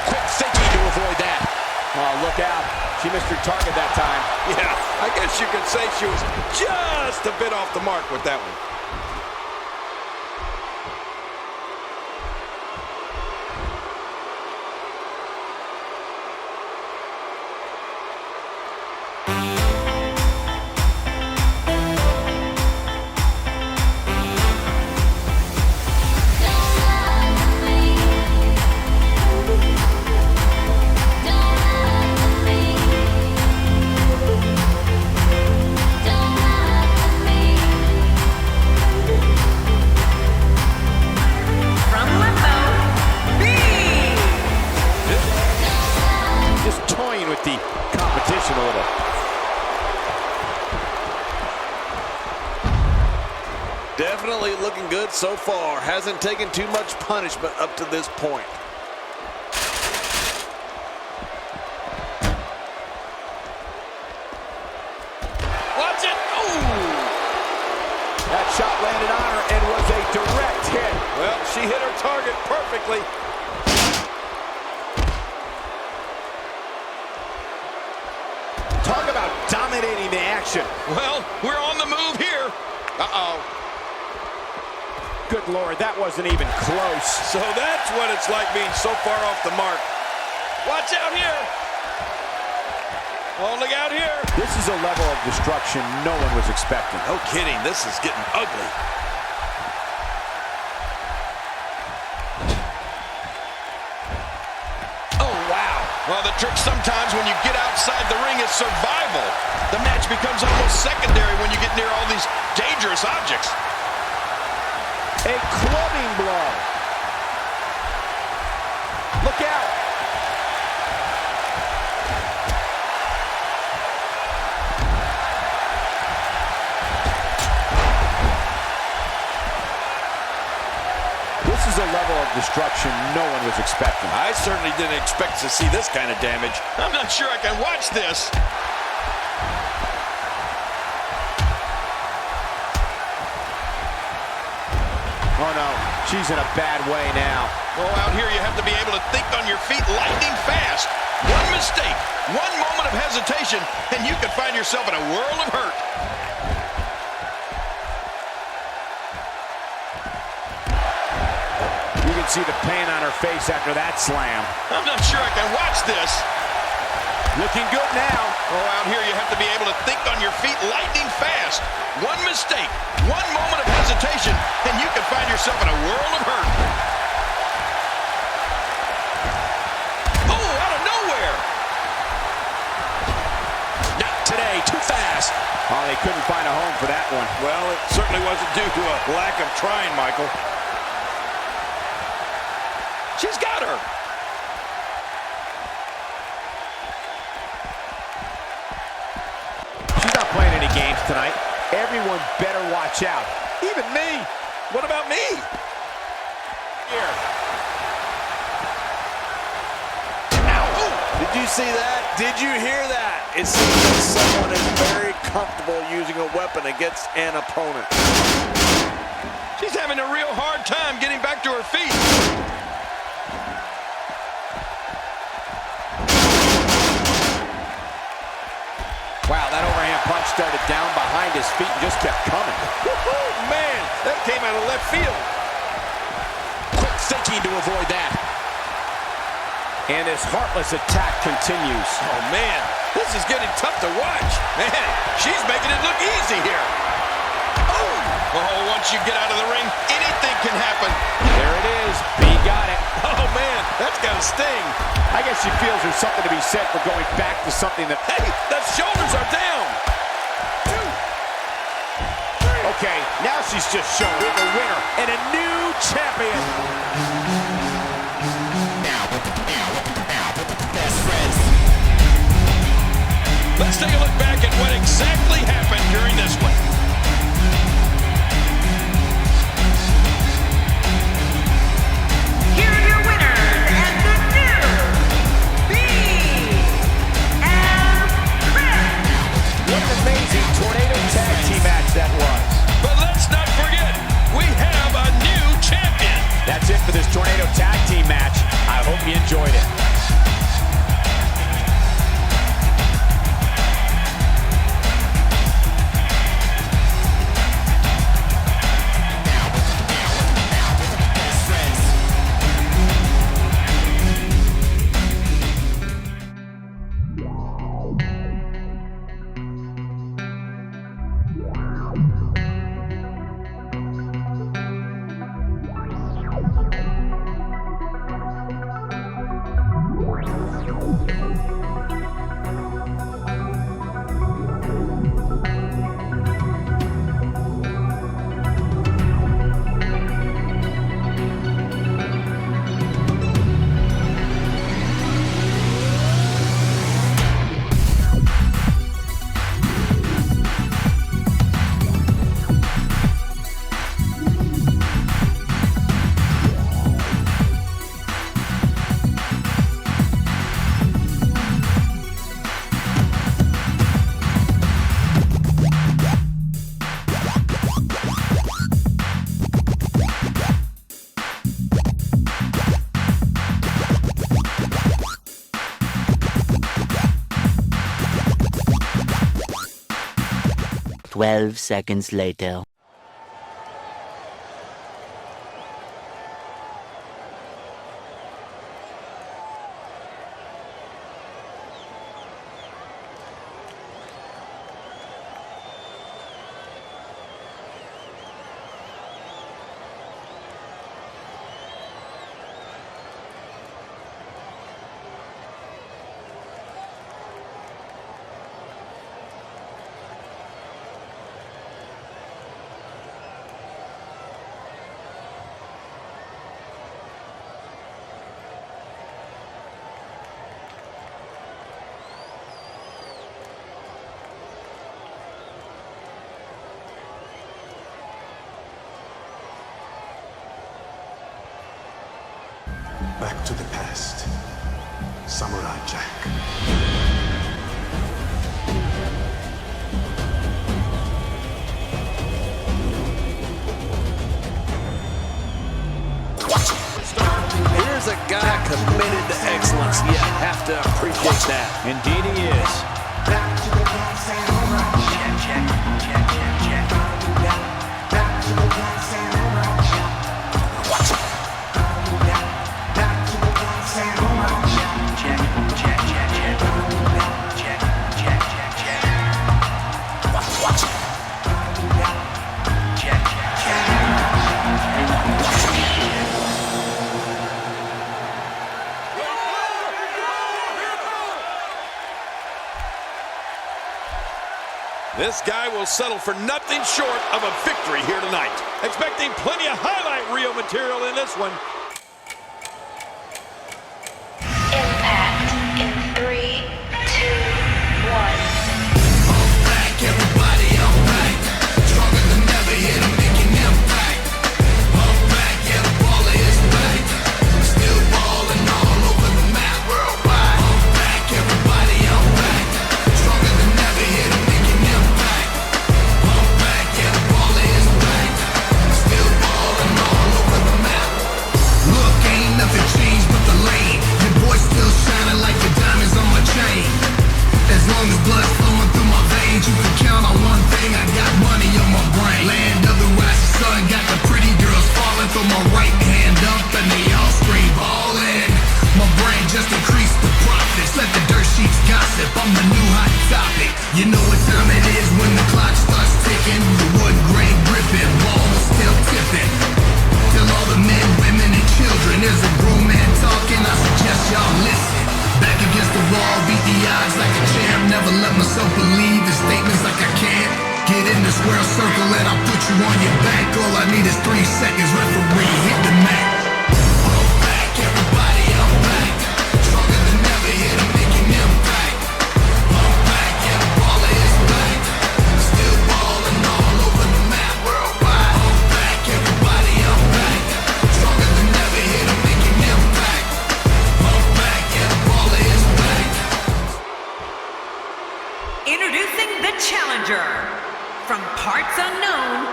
Quick thinking to avoid that. Oh, look out. She missed her target that time. Yeah, I guess you could say she was just a bit off the mark with that one. Definitely looking good so far. Hasn't taken too much punishment up to this point. Watch it. Ooh. That shot landed on her and was a direct hit. Well, she hit her target perfectly. Talk about dominating the action. Well, we're on the move here. Uh-oh. Good Lord, that wasn't even close. So that's what it's like being so far off the mark. Watch out here. Oh, look out here. This is a level of destruction no one was expecting. No kidding, this is getting ugly. Oh, wow. Well, the trick sometimes when you get outside the ring is survival. The match becomes almost secondary when you get near all these dangerous objects. A clubbing blow. Look out. This is a level of destruction no one was expecting. I certainly didn't expect to see this kind of damage. I'm not sure I can watch this. Oh no, she's in a bad way now. Oh, out here you have to be able to think on your feet lightning fast. One mistake, one moment of hesitation, and you can find yourself in a world of hurt. You can see the pain on her face after that slam. I'm not sure I can watch this. Looking good now. Oh, out here you have to be able to think on your feet lightning fast. One mistake, one moment of hesitation, and you can find yourself in a world of hurt. Oh, out of nowhere. Not today, too fast. Oh, they couldn't find a home for that one. Well, it certainly wasn't due to a lack of trying, Michael. She's got her. She's not playing any games tonight. Everyone better watch out. Even me. What about me? Here. Did you see that? Did you hear that? It seems that someone is very comfortable using a weapon against an opponent. She's having a real hard time getting back to her feet. Wow, that overhand punch started down behind his feet and just kept coming. Woo-hoo, man, that came out of left field. Quick thinking to avoid that. And his heartless attack continues. Oh, man, this is getting tough to watch. Man, she's making it look easy here. Oh, once you get out of the ring, anything can happen. There it is. B got it. Oh, man, that's got to sting. I guess she feels there's something to be said for going back to something that... Hey, the shoulders are down. Okay, now she's just showing we're the winner and a new champion. Let's take a look back at what exactly happened during this one. Here are your winners and the new What an amazing tornado tag team match that was. But let's not forget, we have a new champion. That's it for this tornado tag team match. I hope you enjoyed it. Twelve seconds later. Back to the past. Samurai Jack. is a guy committed to excellence. You have to appreciate that. Indeed he is. This guy will settle for nothing short of a victory here tonight. Expecting plenty of highlight reel material in this one. Impact in 3, 2, 1. I'm back, everybody, I'm back. Stronger than ever, here to make an impact. I'm back, yeah, the baller is back. Still balling all over the map worldwide. I'm back, everybody, I'm back. Stronger than ever, here to make an impact. I'm back, yeah, the baller is back. Still balling all over the map. Look, ain't nothing changed but the lane. Your boy still shining like the diamonds on my chain. As long as blood's flowing through my veins, you can count on one thing, I got money on my brain. Land of the rising sun, got the pretty girls falling, throw my right hand up and they all scream ballin'. My brain just increased the profits, let the dirt sheets gossip, I'm the new hot topic. You know what time it is when the clock starts ticking, the wood grain gripping, ball is still tipping. Tell all the men, women and children, there's a grown man talking, I suggest y'all listen. Back against the wall, beat the odds like a champ. Never let myself believe in statements like I can't. Get in the square circle and I'll put you on your back. All I need is 3 seconds, referee, hit the mat. I'm back, everybody, I'm back. Stronger than ever, here to make an impact. I'm back, yeah, the baller is back. Still balling all over the map worldwide. I'm back, everybody, I'm back. Stronger than ever, here to make an impact. I'm back, yeah, the baller is back. Introducing the challenger from parts unknown,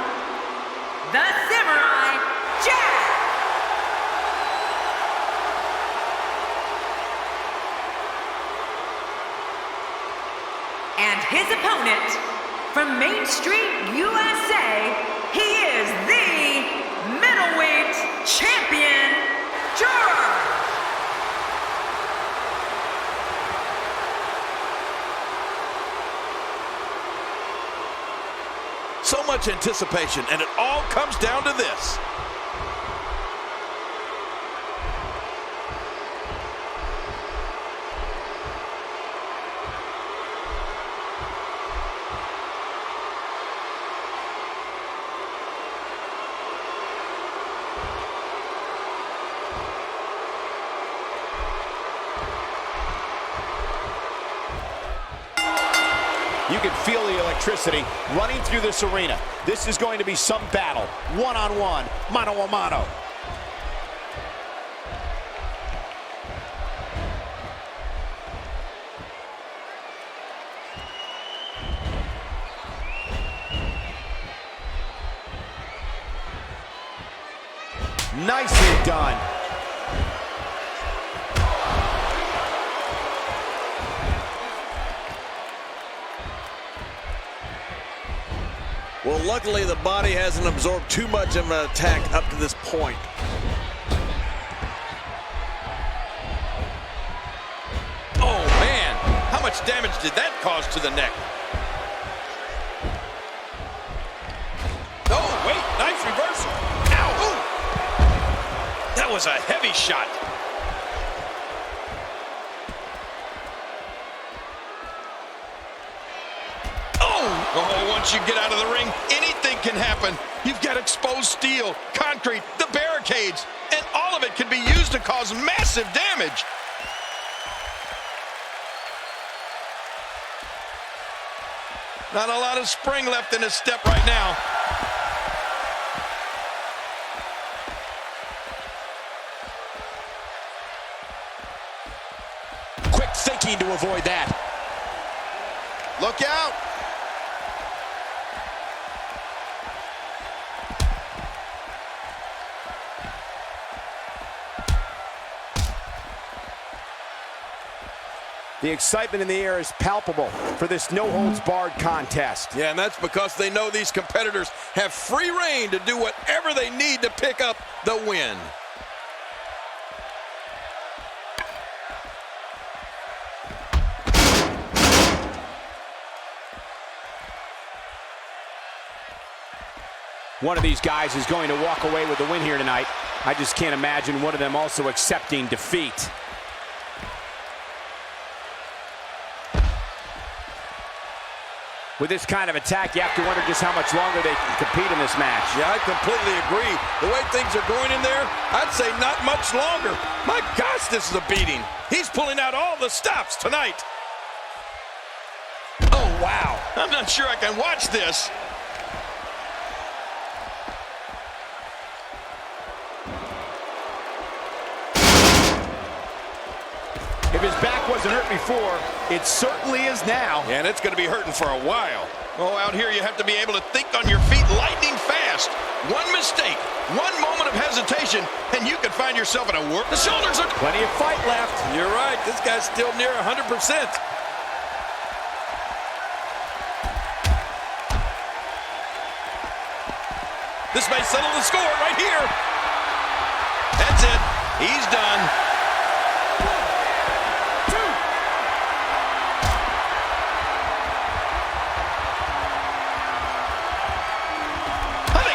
the Samurai Jack. And his opponent from Main Street, USA, he is the middleweight champion, George. So much anticipation, and it all comes down to this. You can feel the electricity running through this arena. This is going to be some battle. One-on-one, mano-a-mano. Nicely done. Well, luckily the body hasn't absorbed too much of an attack up to this point. Oh, man. How much damage did that cause to the neck? Oh, wait. Nice reversal. Ow. Ooh. That was a heavy shot. Oh, once you get out of the ring, anything can happen. You've got exposed steel, concrete, the barricades, and all of it can be used to cause massive damage. Not a lot of spring left in his step right now. Quick thinking to avoid that. Look out. The excitement in the air is palpable for this no-holds-barred contest. Yeah, and that's because they know these competitors have free reign to do whatever they need to pick up the win. One of these guys is going to walk away with the win here tonight. I just can't imagine one of them also accepting defeat. With this kind of attack, you have to wonder just how much longer they can compete in this match. Yeah, I completely agree. The way things are going in there, I'd say not much longer. My gosh, this is a beating. He's pulling out all the stops tonight. Oh, wow. I'm not sure I can watch this. If his back wasn't hurt before, it certainly is now. And it's going to be hurting for a while. Oh, out here you have to be able to think on your feet lightning fast. One mistake, one moment of hesitation, and you could find yourself in a work. The shoulders are... Plenty of fight left. You're right. This guy's still near 100%. This may settle the score right here. That's it. He's done.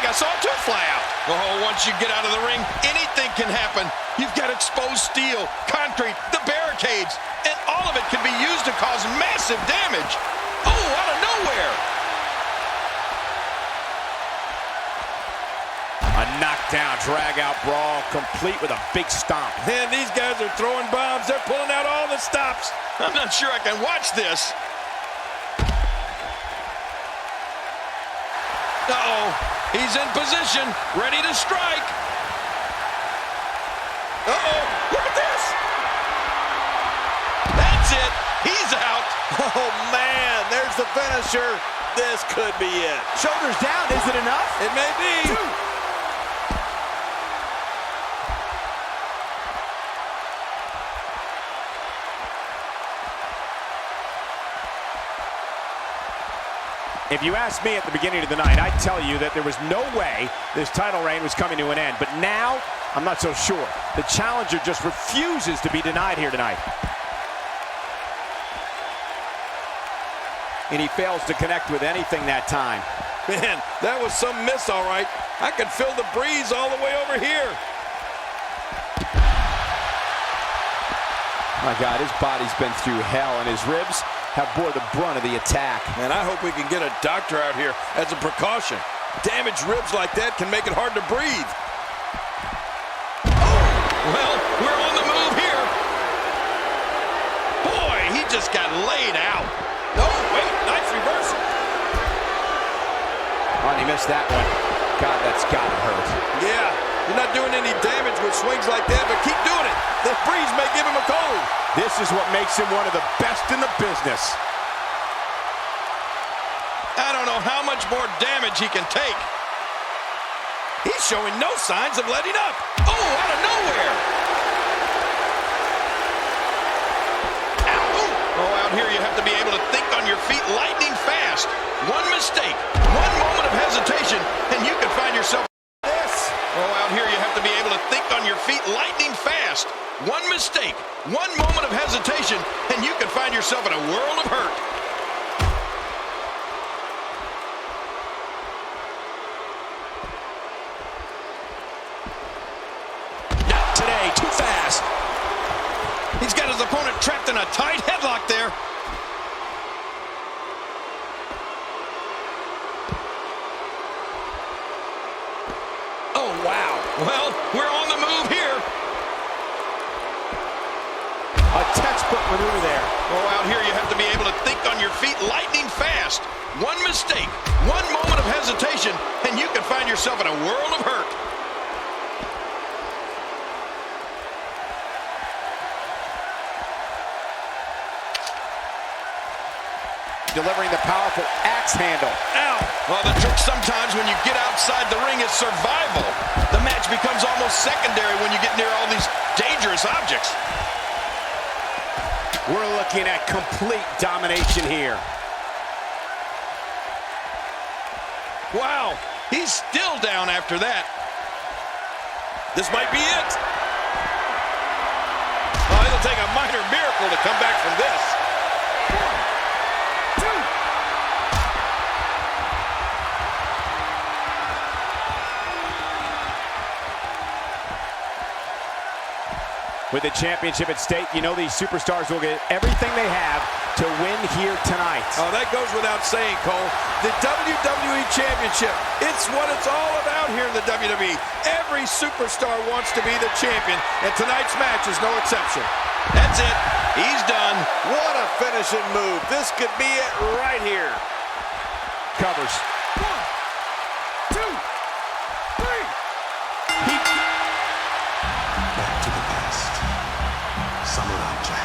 I saw two fly out. Oh, once you get out of the ring, anything can happen. You've got exposed steel, concrete, the barricades, and all of it can be used to cause massive damage. Oh, out of nowhere. A knockdown, drag-out brawl, complete with a big stomp. Man, these guys are throwing bombs. They're pulling out all the stops. I'm not sure I can watch this. Uh-oh. He's in position, ready to strike. Uh-oh, look at this. That's it, he's out. Oh, man, there's the finisher. This could be it. Shoulders down, is it enough? It may be. 2. If you asked me at the beginning of the night, I'd tell you that there was no way this title reign was coming to an end. But now, I'm not so sure. The challenger just refuses to be denied here tonight. And he fails to connect with anything that time. Man, that was some miss, all right. I could feel the breeze all the way over here. My God, his body's been through hell, and his ribs have bore the brunt of the attack. Man, I hope we can get a doctor out here as a precaution. Damaged ribs like that can make it hard to breathe. Oh, well, we're on the move here. Boy, he just got laid out. Oh, wait, nice reversal. Oh, and he missed that one. God, that's gotta hurt. Yeah, you're not doing any damage with swings like that, but keep doing it. This breeze may give him a cold. This is what makes him one of the best in the business. I don't know how much more damage he can take. He's showing no signs of letting up. Oh, out of nowhere. Ow. Oh, out here you have to be able to think on your feet lightning fast. One mistake, one moment of hesitation, and you can find yourself this. Oh, out here you have to be able to think on your feet lightning fast. One mistake, one moment of hesitation, and you can find yourself in a world of hurt. Not today, too fast. He's got his opponent trapped in a tight headlock there. Oh, wow. Well, we're on the move here. A textbook maneuver there. Oh, out here you have to be able to think on your feet lightning fast. One mistake, one moment of hesitation, and you can find yourself in a world of hurt. Delivering the powerful axe handle. Ow! Well, the trick sometimes when you get outside the ring is survival. The match becomes almost secondary when you get near all these dangerous objects. We're looking at complete domination here. Wow, he's still down after that. This might be it. Oh, it'll take a minor miracle to come back from this. 1, 2. With the championship at stake, you know these superstars will get everything they have to win here tonight. Oh, that goes without saying, Cole. The WWE Championship, it's what it's all about here in the WWE. Every superstar wants to be the champion, and tonight's match is no exception. That's it. He's done. What a finishing move. This could be it right here. Covers. 1, 2, 3. Back to the past. Samurai Jack.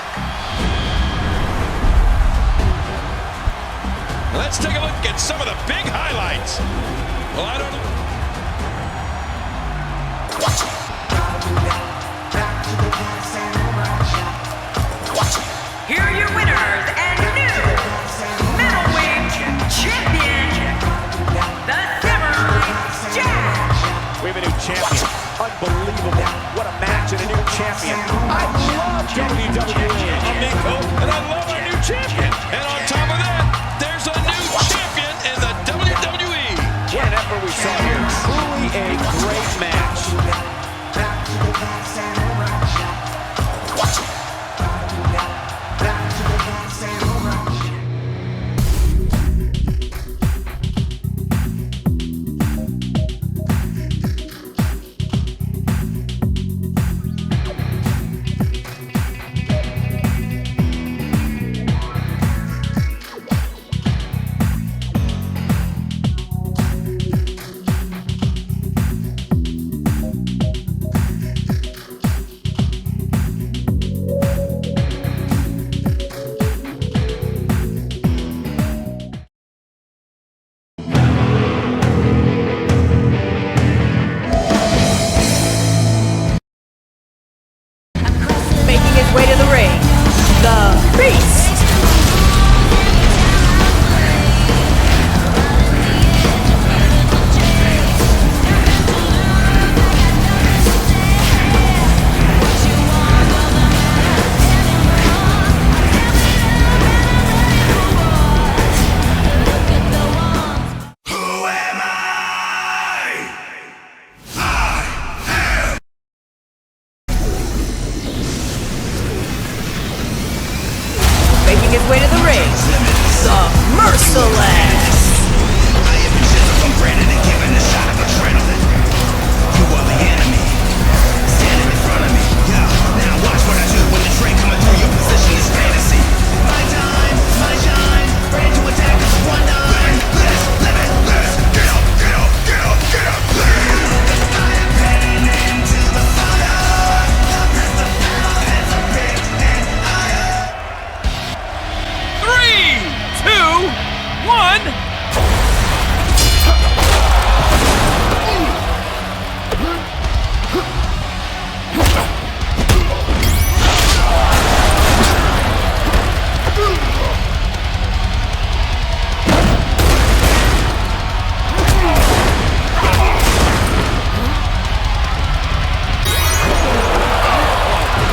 Let's take a look at some of the big highlights. Well, I don't know. Here are your winners and new middleweight champion, the Samurai Jack. We have a new champion. Unbelievable. What a match and a new champion. I love WWE. I'm Nico, and I love our new champion. And on top of that, there's a new champion in the WWE. What an effort we saw here. Truly a great match. Making his way to the ring, the Beast. Who am I? Making his way to the ring, the Merciless. I have been chiseled from granite and given a shot of adrenaline. You are the enemy, standing in front of me. Now watch what I do when the train coming through your position is fantasy. My time, my shine, ready to attack us one nine. Let's live it, let's get up, get up, get up, get up. I am pain into the fire. The best of hell has a big and iron. 3, 2, 1.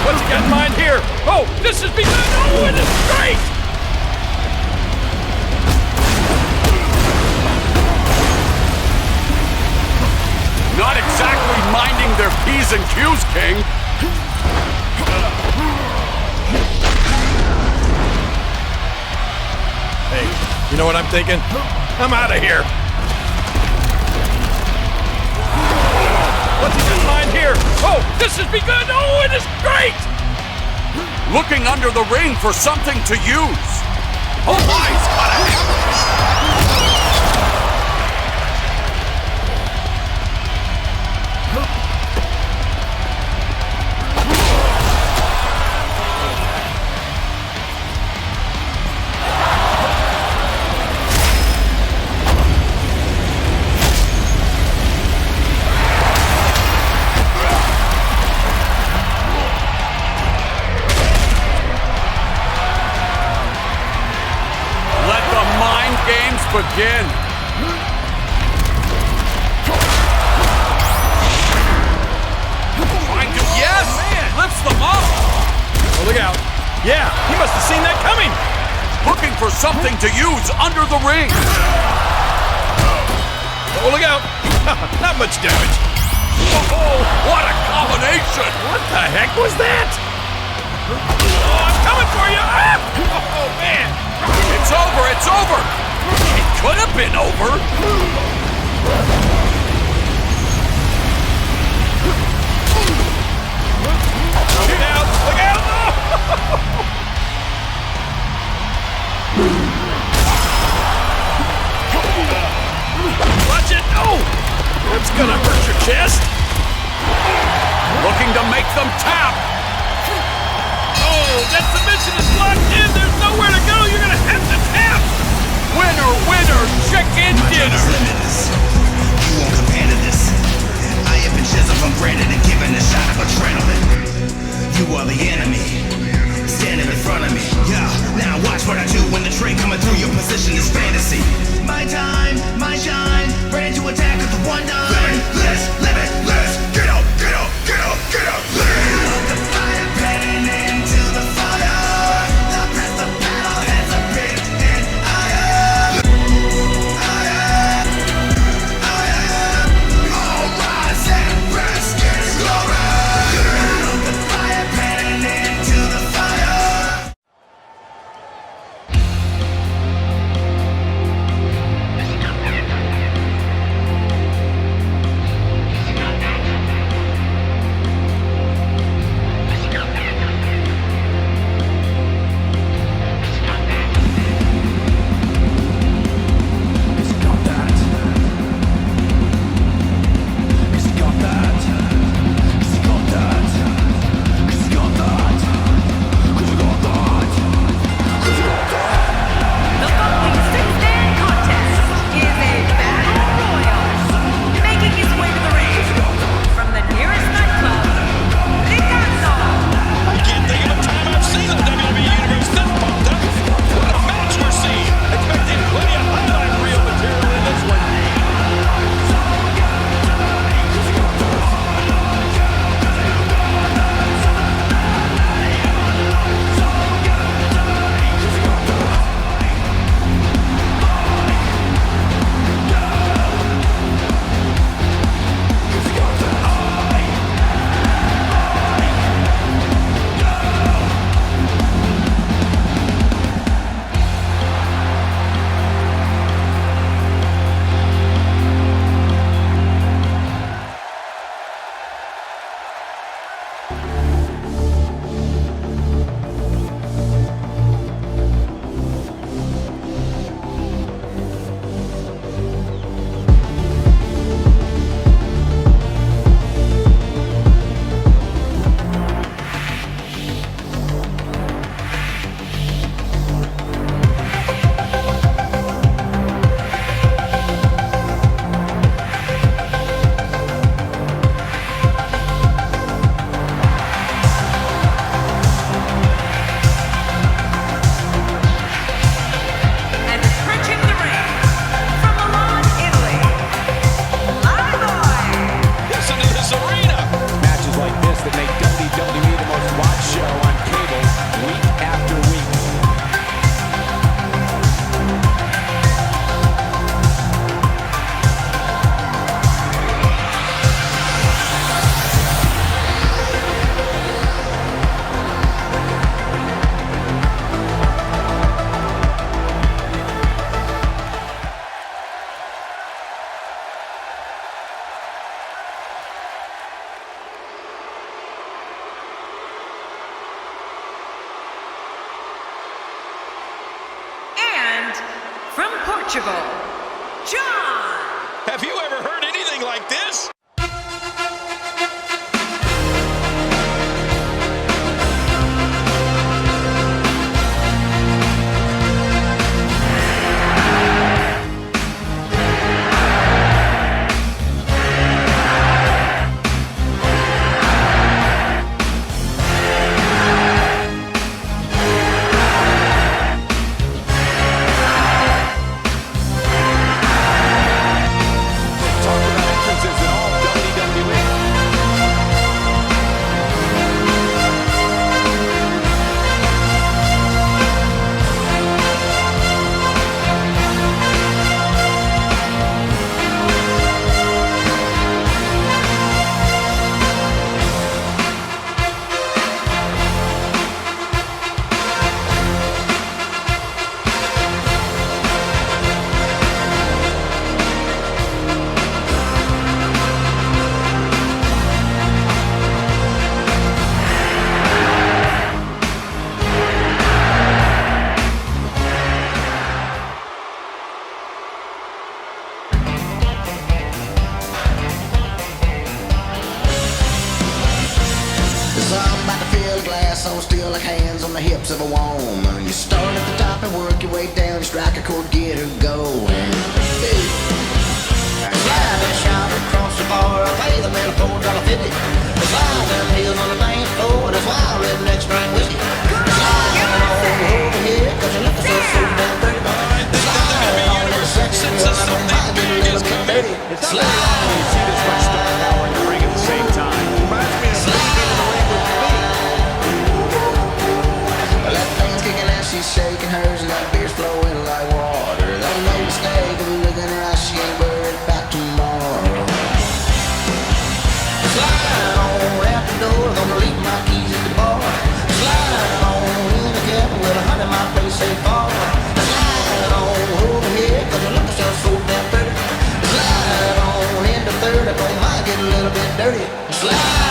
What's he got in mind here? Oh, this has begun. Oh, it is great! Not exactly minding their P's and Q's, King. Hey, you know what I'm thinking? I'm out of here. What's he got in mind here? Oh, this has begun. Oh, it is great! Looking under the ring for something to use. Oh my, he's got a hammer. begin. Yes! Lifts them up! Oh, look out. Yeah, he must have seen that coming. Looking for something to use under the ring. Oh, look out. Not much damage. Oh, what a combination. What the heck was that? Oh, I'm coming for you. Ah! Oh, man. It's over, it's over. It could have been over. Look out. Look out. Watch it. Oh, that's gonna hurt your chest. Looking to make them tap. Oh, that submission is locked in. There's nowhere to go. You're gonna have to tap. Winner, winner, chicken dinner. You won't compare to this. I have been chiseled from granite and given a shot of adrenaline. You are the enemy, standing in front of me. Yeah, now watch what I do when the train coming through. Your position is fantasy. My time, my shine, ready to attack with the one dime. Limitless, limitless. Get up, get up, get up, get up. The fire burning into the fire. Now press the battle, heads are picked and iron. All rise and rest in glory. The fire burning into the fire. The following six-man contest is a battle royal. Making his way to the ring from the nearest nightclub, Picasso. I can't think of a time I've seen the WWE Universe this pumped up. What a match we're seeing. Expecting plenty of highlight reel material in this one. And approaching the ring from Milan, Italy, Boy. Listen to this arena. Matches like this that make WWE the most watched show on cable week after week. And from Portugal, John. Have you ever heard anything like this? strike a chord, get her going. Slide that shot across the bar, I'll pay the middle $4.50. Slide them heels on the dance floor, that's why rednecks drink whiskey. Slide on over here, cause you look so damn pretty. Slide on in sexy, girl, I don't mind getting a little bit dirty. Slide on. You see this much star power in the ring at the same time. Reminds me of being in the ring with me. Well, that thing's kicking and she's shaking hers, and that beer's flowing like water. There's no mistake if you look in her eyes, she ain't worried about tomorrow. Slide on out the door, gonna leave my keys at the bar. Slide on in the cabin with 100 mile place safe bar. Slide on over here, cause you look yourself so damn pretty. Slide on into third, I don't mind getting a little bit dirty. Slide.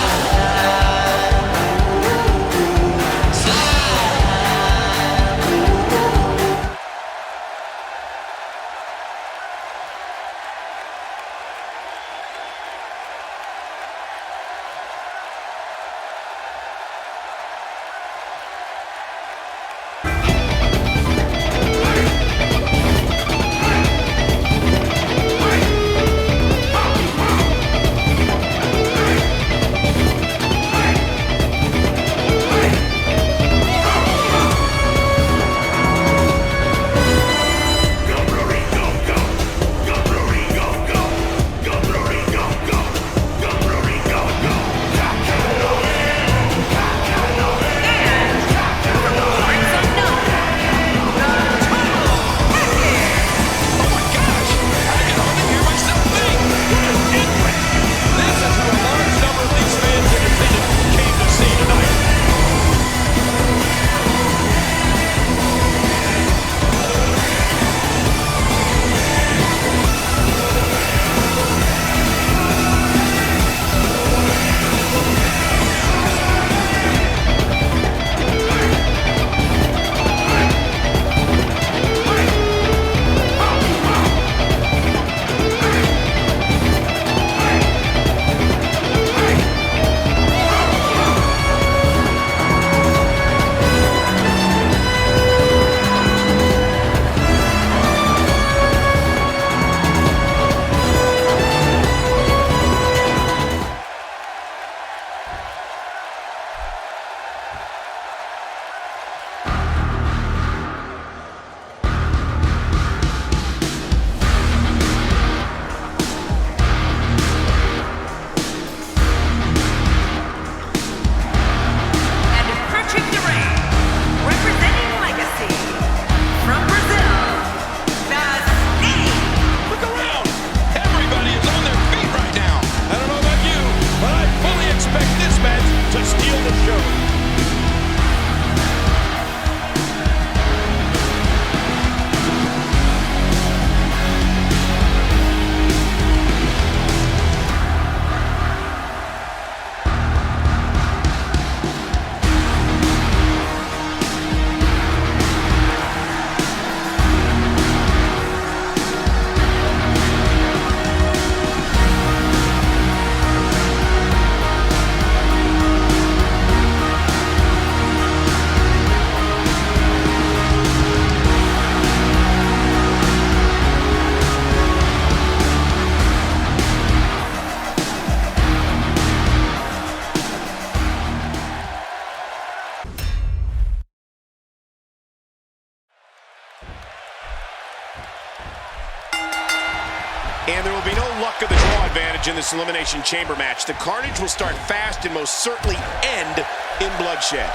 And there will be no luck of the draw advantage in this Elimination Chamber match. The carnage will start fast and most certainly end in bloodshed.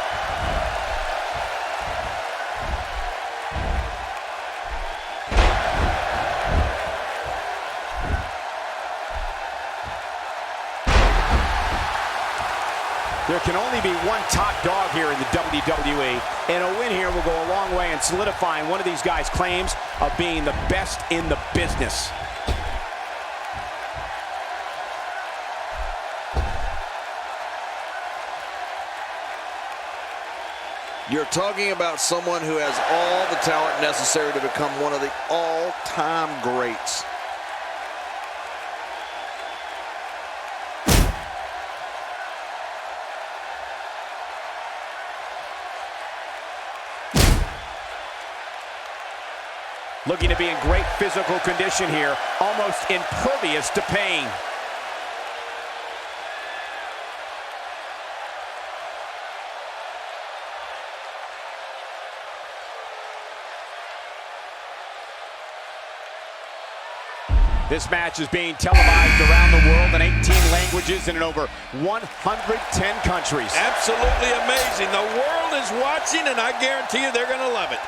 There can only be one top dog here in the WWE, and a win here will go a long way in solidifying one of these guys' claims of being the best in the business. You're talking about someone who has all the talent necessary to become one of the all-time greats. Looking to be in great physical condition here, almost impervious to pain. This match is being televised around the world in 18 languages and in over 110 countries. Absolutely amazing. The world is watching, and I guarantee you they're going to love it.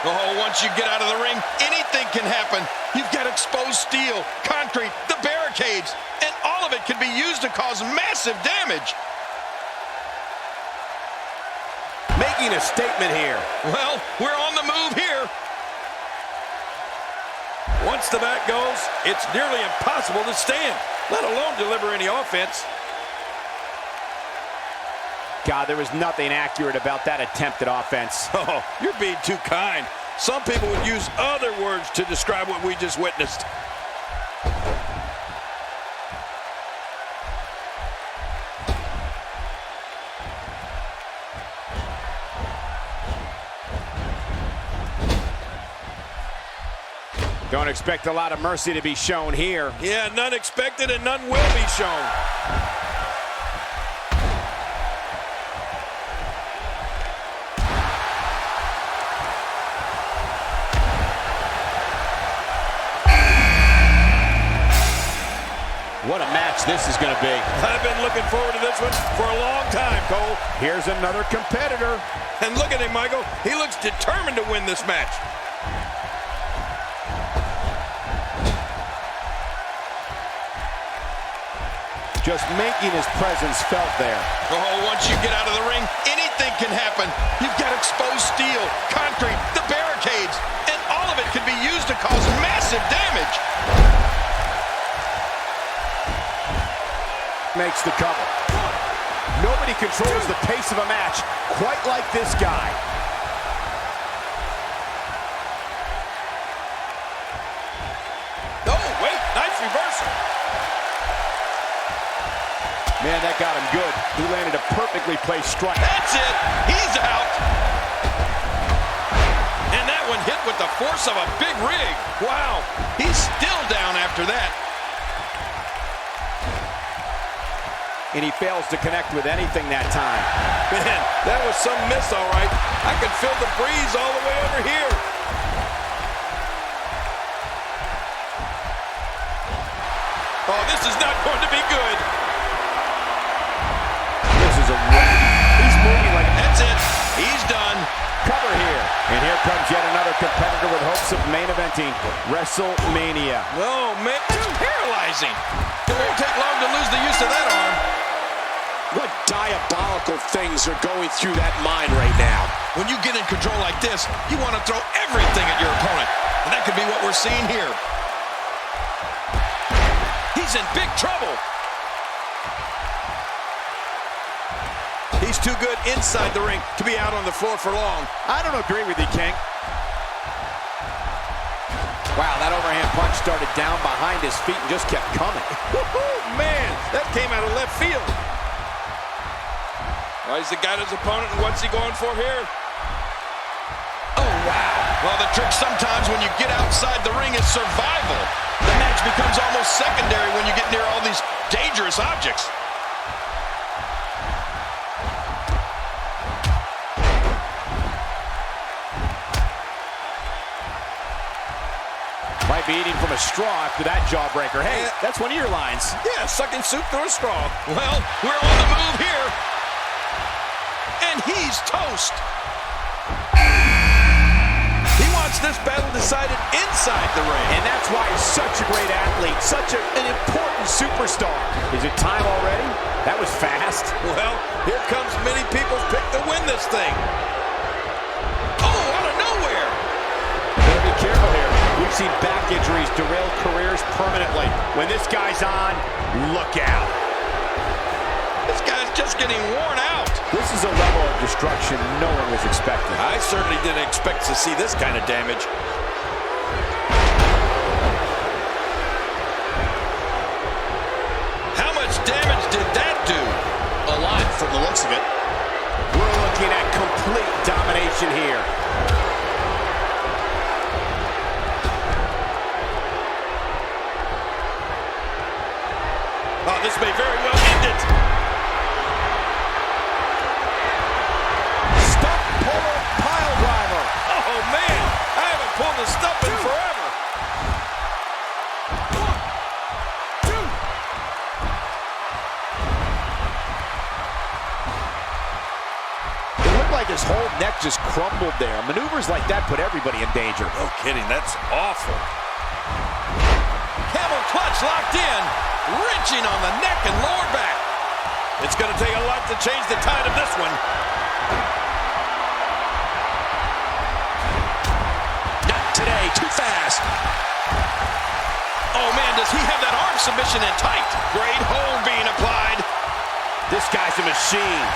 Oh, once you get out of the ring, anything can happen. You've got exposed steel, concrete, the barricades, and all of it can be used to cause massive damage. Making a statement here. Well, we're on the move here. Once the back goes, it's nearly impossible to stand, let alone deliver any offense. God, there was nothing accurate about that attempt at offense. Oh, you're being too kind. Some people would use other words to describe what we just witnessed. Don't expect a lot of mercy to be shown here. Yeah, none expected and none will be shown. What a match this is going to be. I've been looking forward to this one for a long time, Cole. Here's another competitor. And look at him, Michael. He looks determined to win this match. Just making his presence felt there. Oh, once you get out of the ring, anything can happen. You've got exposed steel, concrete, the barricades, and all of it can be used to cause massive damage. Makes the cover. Nobody controls the pace of a match quite like this guy. Oh, wait, nice reversal. Man, that got him good. He landed a perfectly placed strike. That's it. He's out. And that one hit with the force of a big rig. Wow. He's still down after that. And he fails to connect with anything that time. Man, that was some miss, all right. I can feel the breeze all the way over here. Oh, this is not going to be good. This is a wreck. He's moving like... That's it. He's done. Cover here. And here comes yet another competitor with hopes of main eventing WrestleMania. Oh, man, that's paralyzing. It won't take long to lose the use of that arm. What diabolical things are going through that mind right now? When you get in control like this, you want to throw everything at your opponent. And that could be what we're seeing here. He's in big trouble. He's too good inside the ring to be out on the floor for long. I don't agree with you, King. Wow, that overhand punch started down behind his feet and just kept coming. Man, that came out of left field. Well, he's got his opponent, and what's he going for here? Oh, wow. Well, the trick sometimes when you get outside the ring is survival. The match becomes almost secondary when you get near all these dangerous objects. Might be eating from a straw after that jawbreaker. Hey, that's one of your lines. Yeah, sucking soup through a straw. Well, we're on the move here. And he's toast. He wants this battle decided inside the ring. And that's why he's such a great athlete, such an important superstar. Is it time already? That was fast. Well, here comes many people's pick to win this thing. Oh, out of nowhere. Better be careful here. We've seen back injuries derail careers permanently. When this guy's on, look out. This guy's just getting worn out. This is a level of destruction no one was expecting. I certainly didn't expect to see this kind of damage. How much damage did that do? A lot from the looks of it. domination here. Oh, this may very well end it. Stump puller pile driver. Oh, man. I haven't pulled a stump in forever. 1, 2. It looked like his whole neck just crumbled there. Maneuvers like that put everybody in danger. No kidding. That's awful. Camel clutch locked in. Wrenching on the neck and lower back. It's going to take a lot to change the tide of this one. Not today, too fast. Oh, man, does he have that arm submission in tight? Great hold being applied. This guy's a machine.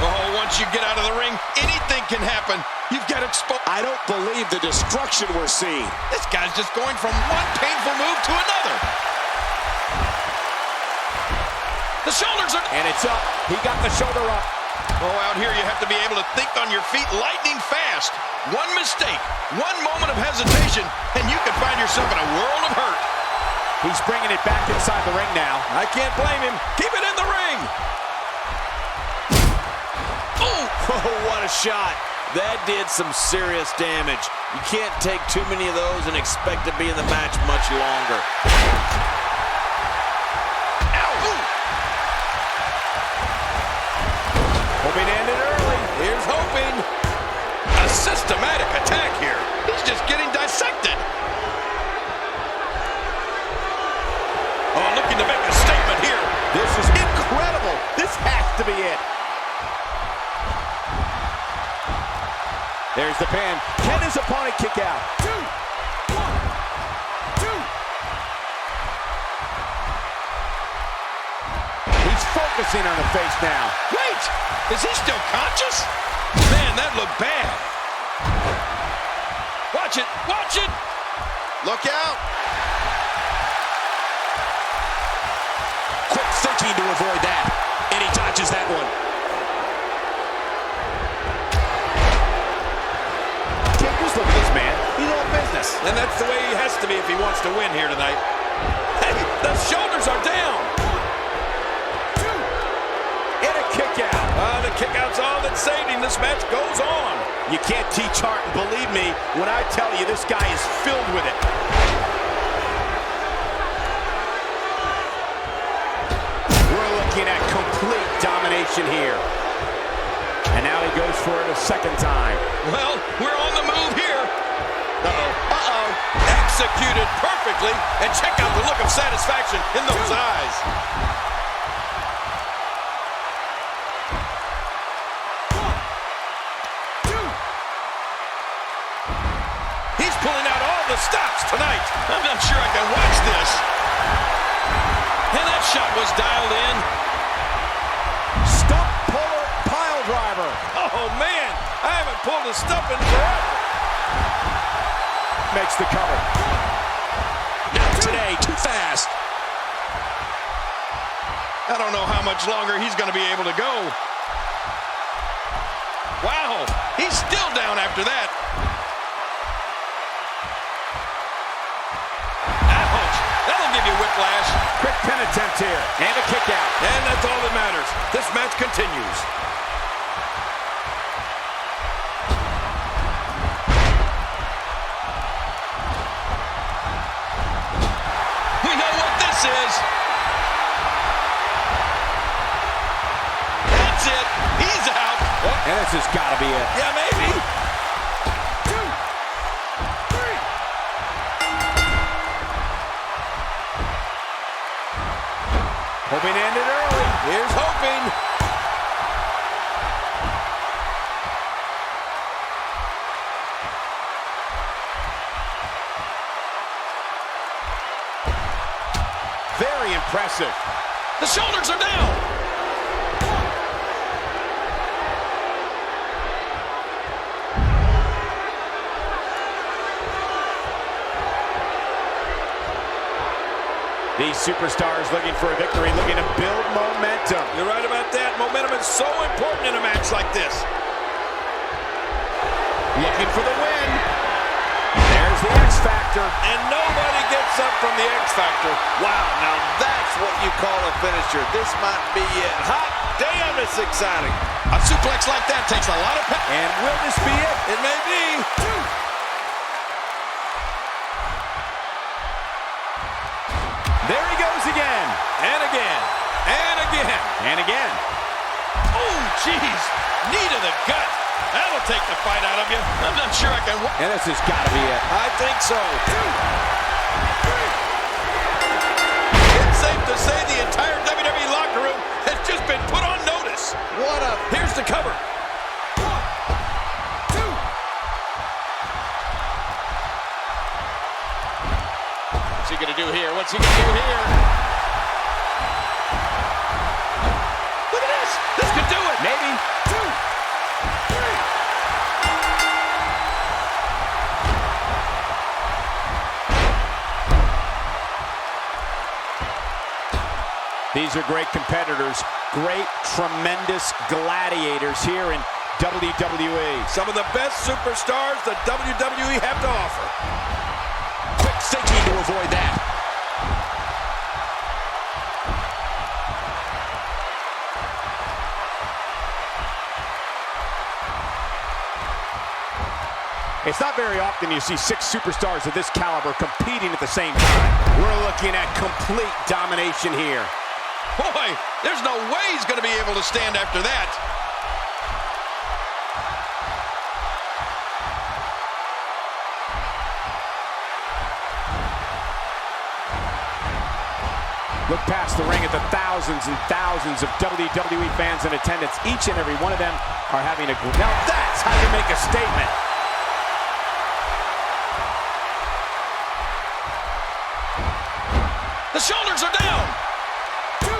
Oh, once you get out of the ring, anything can happen. You've got exposed. I don't believe the destruction we're seeing. This guy's just going from one painful move to another. The shoulders are... And it's up. He got the shoulder up. Oh, out here you have to be able to think on your feet lightning fast. One mistake, one moment of hesitation, and you can find yourself in a world of hurt. He's bringing it back inside the ring now. I can't blame him. Keep it in the ring. Oh, what a shot. That did some serious damage. You can't take too many of those and expect to be in the match much longer. Ow! Hoping to end it early. Here's hoping. A systematic attack here. He's just getting dissected. Oh, looking to make a statement here. This is incredible. This has to be it. There's the pin. Can his opponent kick out? 2, 1, 2. He's focusing on the face now. Wait, is he still conscious? Man, that looked bad. Watch it, watch it. Look out. Quick thinking to avoid that. And he dodges that one. Look at this man. He's all business. And that's the way he has to be if he wants to win here tonight. Hey, the shoulders are down. 1, 2. And a kick out. The kick out's all that saved him. This match goes on. You can't teach heart, and believe me when I tell you this guy is filled with it. We're looking at complete domination here. And now he goes for it a second time. Well, we're on the move here. Uh-oh. Uh-oh. Executed perfectly. And check out the look of satisfaction in those eyes. 1, 2. He's pulling out all the stops tonight. I'm not sure I can watch this. And that shot was dialed in. Stump puller pile driver. Oh, man. I haven't pulled a stump in forever. Makes the cover. Not today, too fast. I don't know how much longer he's going to be able to go. Wow, he's still down after that. Ouch, that'll give you whiplash. Quick pin attempt here. And a kick out. And that's all that matters. This match continues. We know what this is. That's it. He's out. And this has got to be it. Yeah, maybe. 2, 3. Hoping to end it early. Here's hoping. Very impressive. The shoulders are down. These superstars looking for a victory, looking to build momentum. You're right about that. Momentum is so important in a match like this. Looking for the win. There's the X Factor. And nobody gets up from the X Factor. Wow, now that's what you call a finisher. This might be it. Hot damn, it's exciting. A suplex like that takes a lot of power. And will this be it? It may be. There he goes again. And again. And again. And again. Oh, jeez. Knee to the gut. That'll take the fight out of you. I'm not sure I can. And this has got to be it. I think so. It's safe to say the entire WWE locker room has just been put on notice. What a... Here's the cover. 1, 2. What's he going to do here? What's he going to do here? Look at this. This could do it. Maybe. 2, 3. These are great competitors, great, tremendous gladiators here in WWE. Some of the best superstars that WWE have to offer. Quick thinking to avoid that. It's not very often you see 6 superstars of this caliber competing at the same time. We're looking at complete domination here. Boy, there's no way he's going to be able to stand after that. Look past the ring at the thousands and thousands of WWE fans in attendance. Each and every one of them are having a... Now that's how you make a statement. The shoulders are down. 2, 3.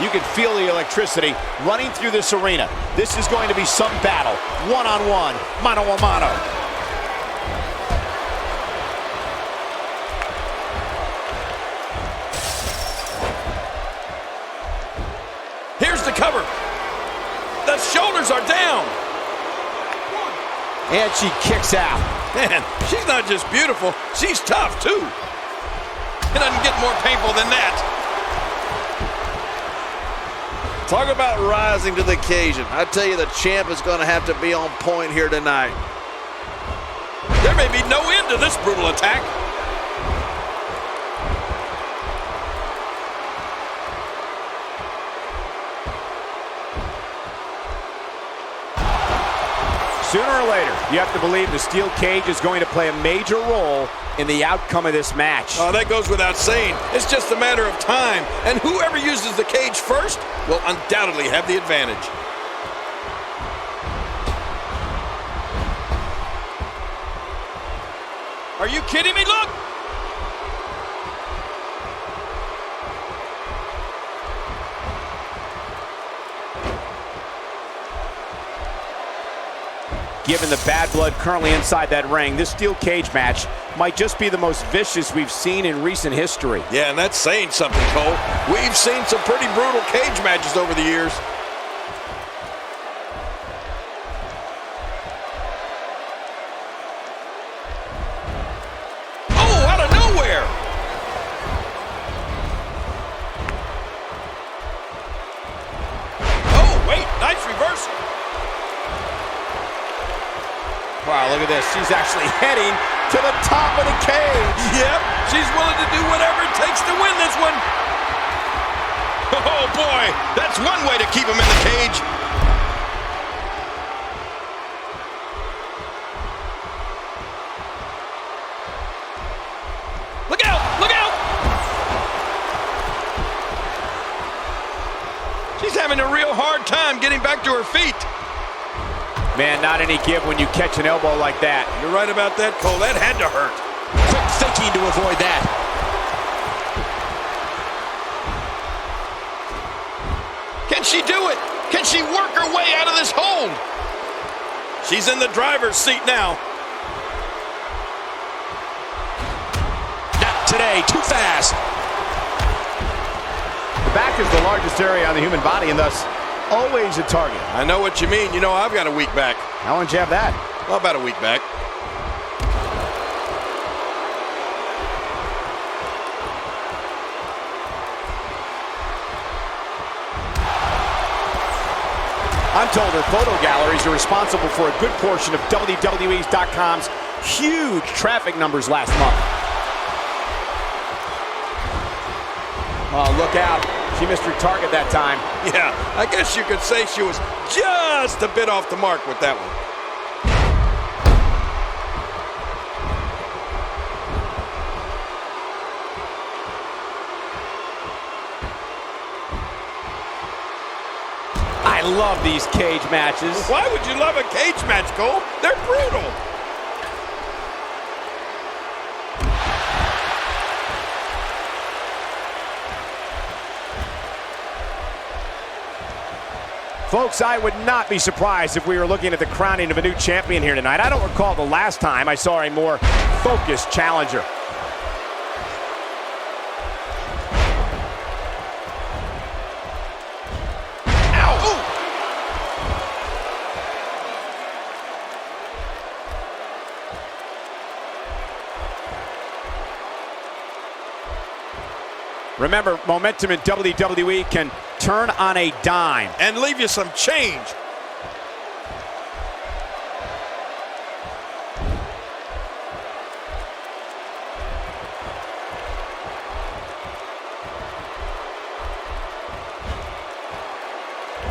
You can feel the electricity running through this arena. This is going to be some battle. One-on-one, mano-a-mano. Here's the cover. The shoulders are down. And she kicks out. Man, she's not just beautiful, she's tough too. It doesn't get more painful than that. Talk about rising to the occasion. I tell you, the champ is going to have to be on point here tonight. There may be no end to this brutal attack. Sooner or later, you have to believe the steel cage is going to play a major role in the outcome of this match. Oh, that goes without saying. It's just a matter of time. And whoever uses the cage first will undoubtedly have the advantage. Are you kidding me? Look! Given the bad blood currently inside that ring, this steel cage match might just be the most vicious we've seen in recent history. Yeah, and that's saying something, Cole. We've seen some pretty brutal cage matches over the years. Oh, out of nowhere! Oh, wait, nice reversal. Wow, look at this. She's actually heading to the top of the cage. Yep, she's willing to do whatever it takes to win this one. Oh, boy, that's one way to keep him in the cage. Look out, look out! She's having a real hard time getting back to her feet. Man, not any give when you catch an elbow like that. You're right about that, Cole. That had to hurt. Quick thinking to avoid that. Can she do it? Can she work her way out of this hold? She's in the driver's seat now. Not today, too fast. The back is the largest area on the human body and thus always a target. I know what you mean. You know, I've got a weak back. How long did you have that? Well, about a week back. I'm told her photo galleries are responsible for a good portion of WWE's.com's huge traffic numbers last month. Oh, look out. She missed her target that time. Yeah, I guess you could say she was just a bit off the mark with that one. I love these cage matches. Why would you love a cage match, Cole? They're brutal. Folks, I would not be surprised if we were looking at the crowning of a new champion here tonight. I don't recall the last time I saw a more focused challenger. Remember, momentum in WWE can turn on a dime. And leave you some change.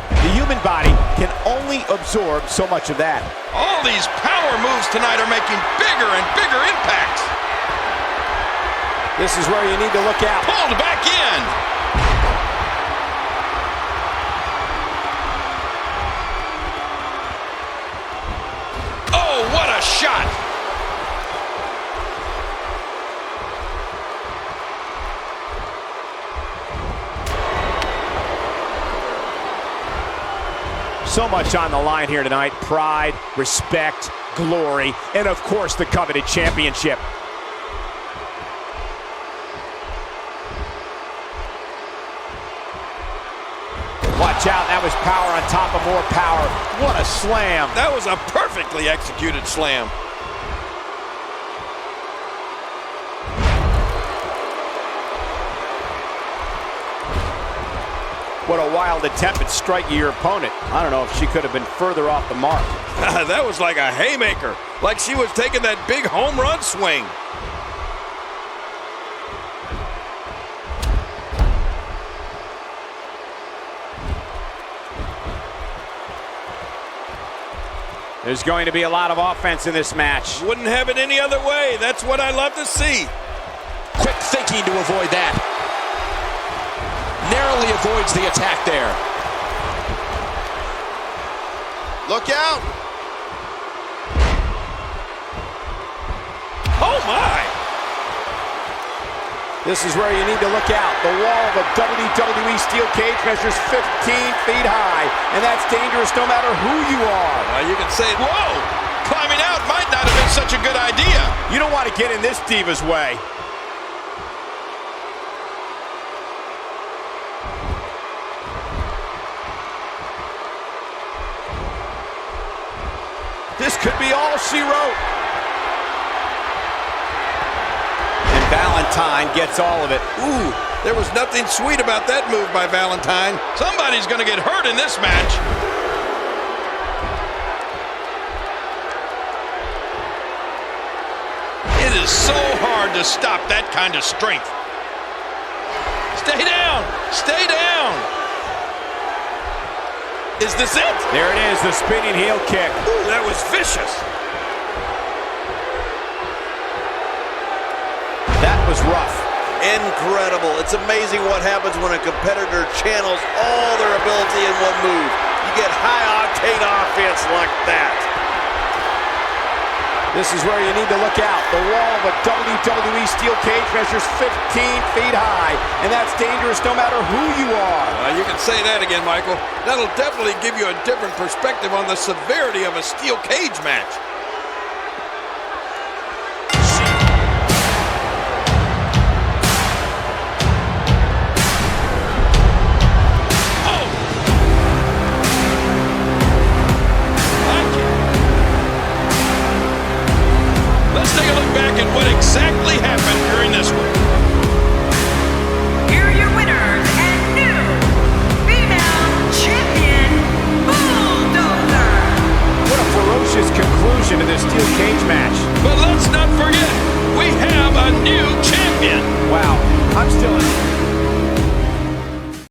The human body can only absorb so much of that. All these power moves tonight are making bigger and bigger impacts. This is where you need to look out. Pulled back in. Oh, what a shot. So much on the line here tonight. Pride, respect, glory, and of course the coveted championship. Watch out, that was power on top of more power. What a slam. That was a perfectly executed slam. What a wild attempt at striking your opponent. I don't know if she could have been further off the mark. That was like a haymaker, like she was taking that big home run swing. There's going to be a lot of offense in this match. Wouldn't have it any other way. That's what I love to see. Quick thinking to avoid that. Narrowly avoids the attack there. Look out! Oh my! This is where you need to look out. The wall of a WWE steel cage measures 15 feet high, and that's dangerous no matter who you are. You can say, whoa! Climbing out might not have been such a good idea. You don't want to get in this diva's way. This could be all she wrote. And Valentine gets all of it. Ooh, there was nothing sweet about that move by Valentine. Somebody's going to get hurt in this match. It is so hard to stop that kind of strength. Stay down! Stay down! Is this it? There it is, the spinning heel kick. Ooh, that was vicious. That was rough. Incredible. It's amazing what happens when a competitor channels all their ability in one move. You get high-octane offense like that. This is where you need to look out. The wall of a WWE steel cage measures 15 feet high, and that's dangerous no matter who you are. You can say that again, Michael. That'll definitely give you a different perspective on the severity of a steel cage match.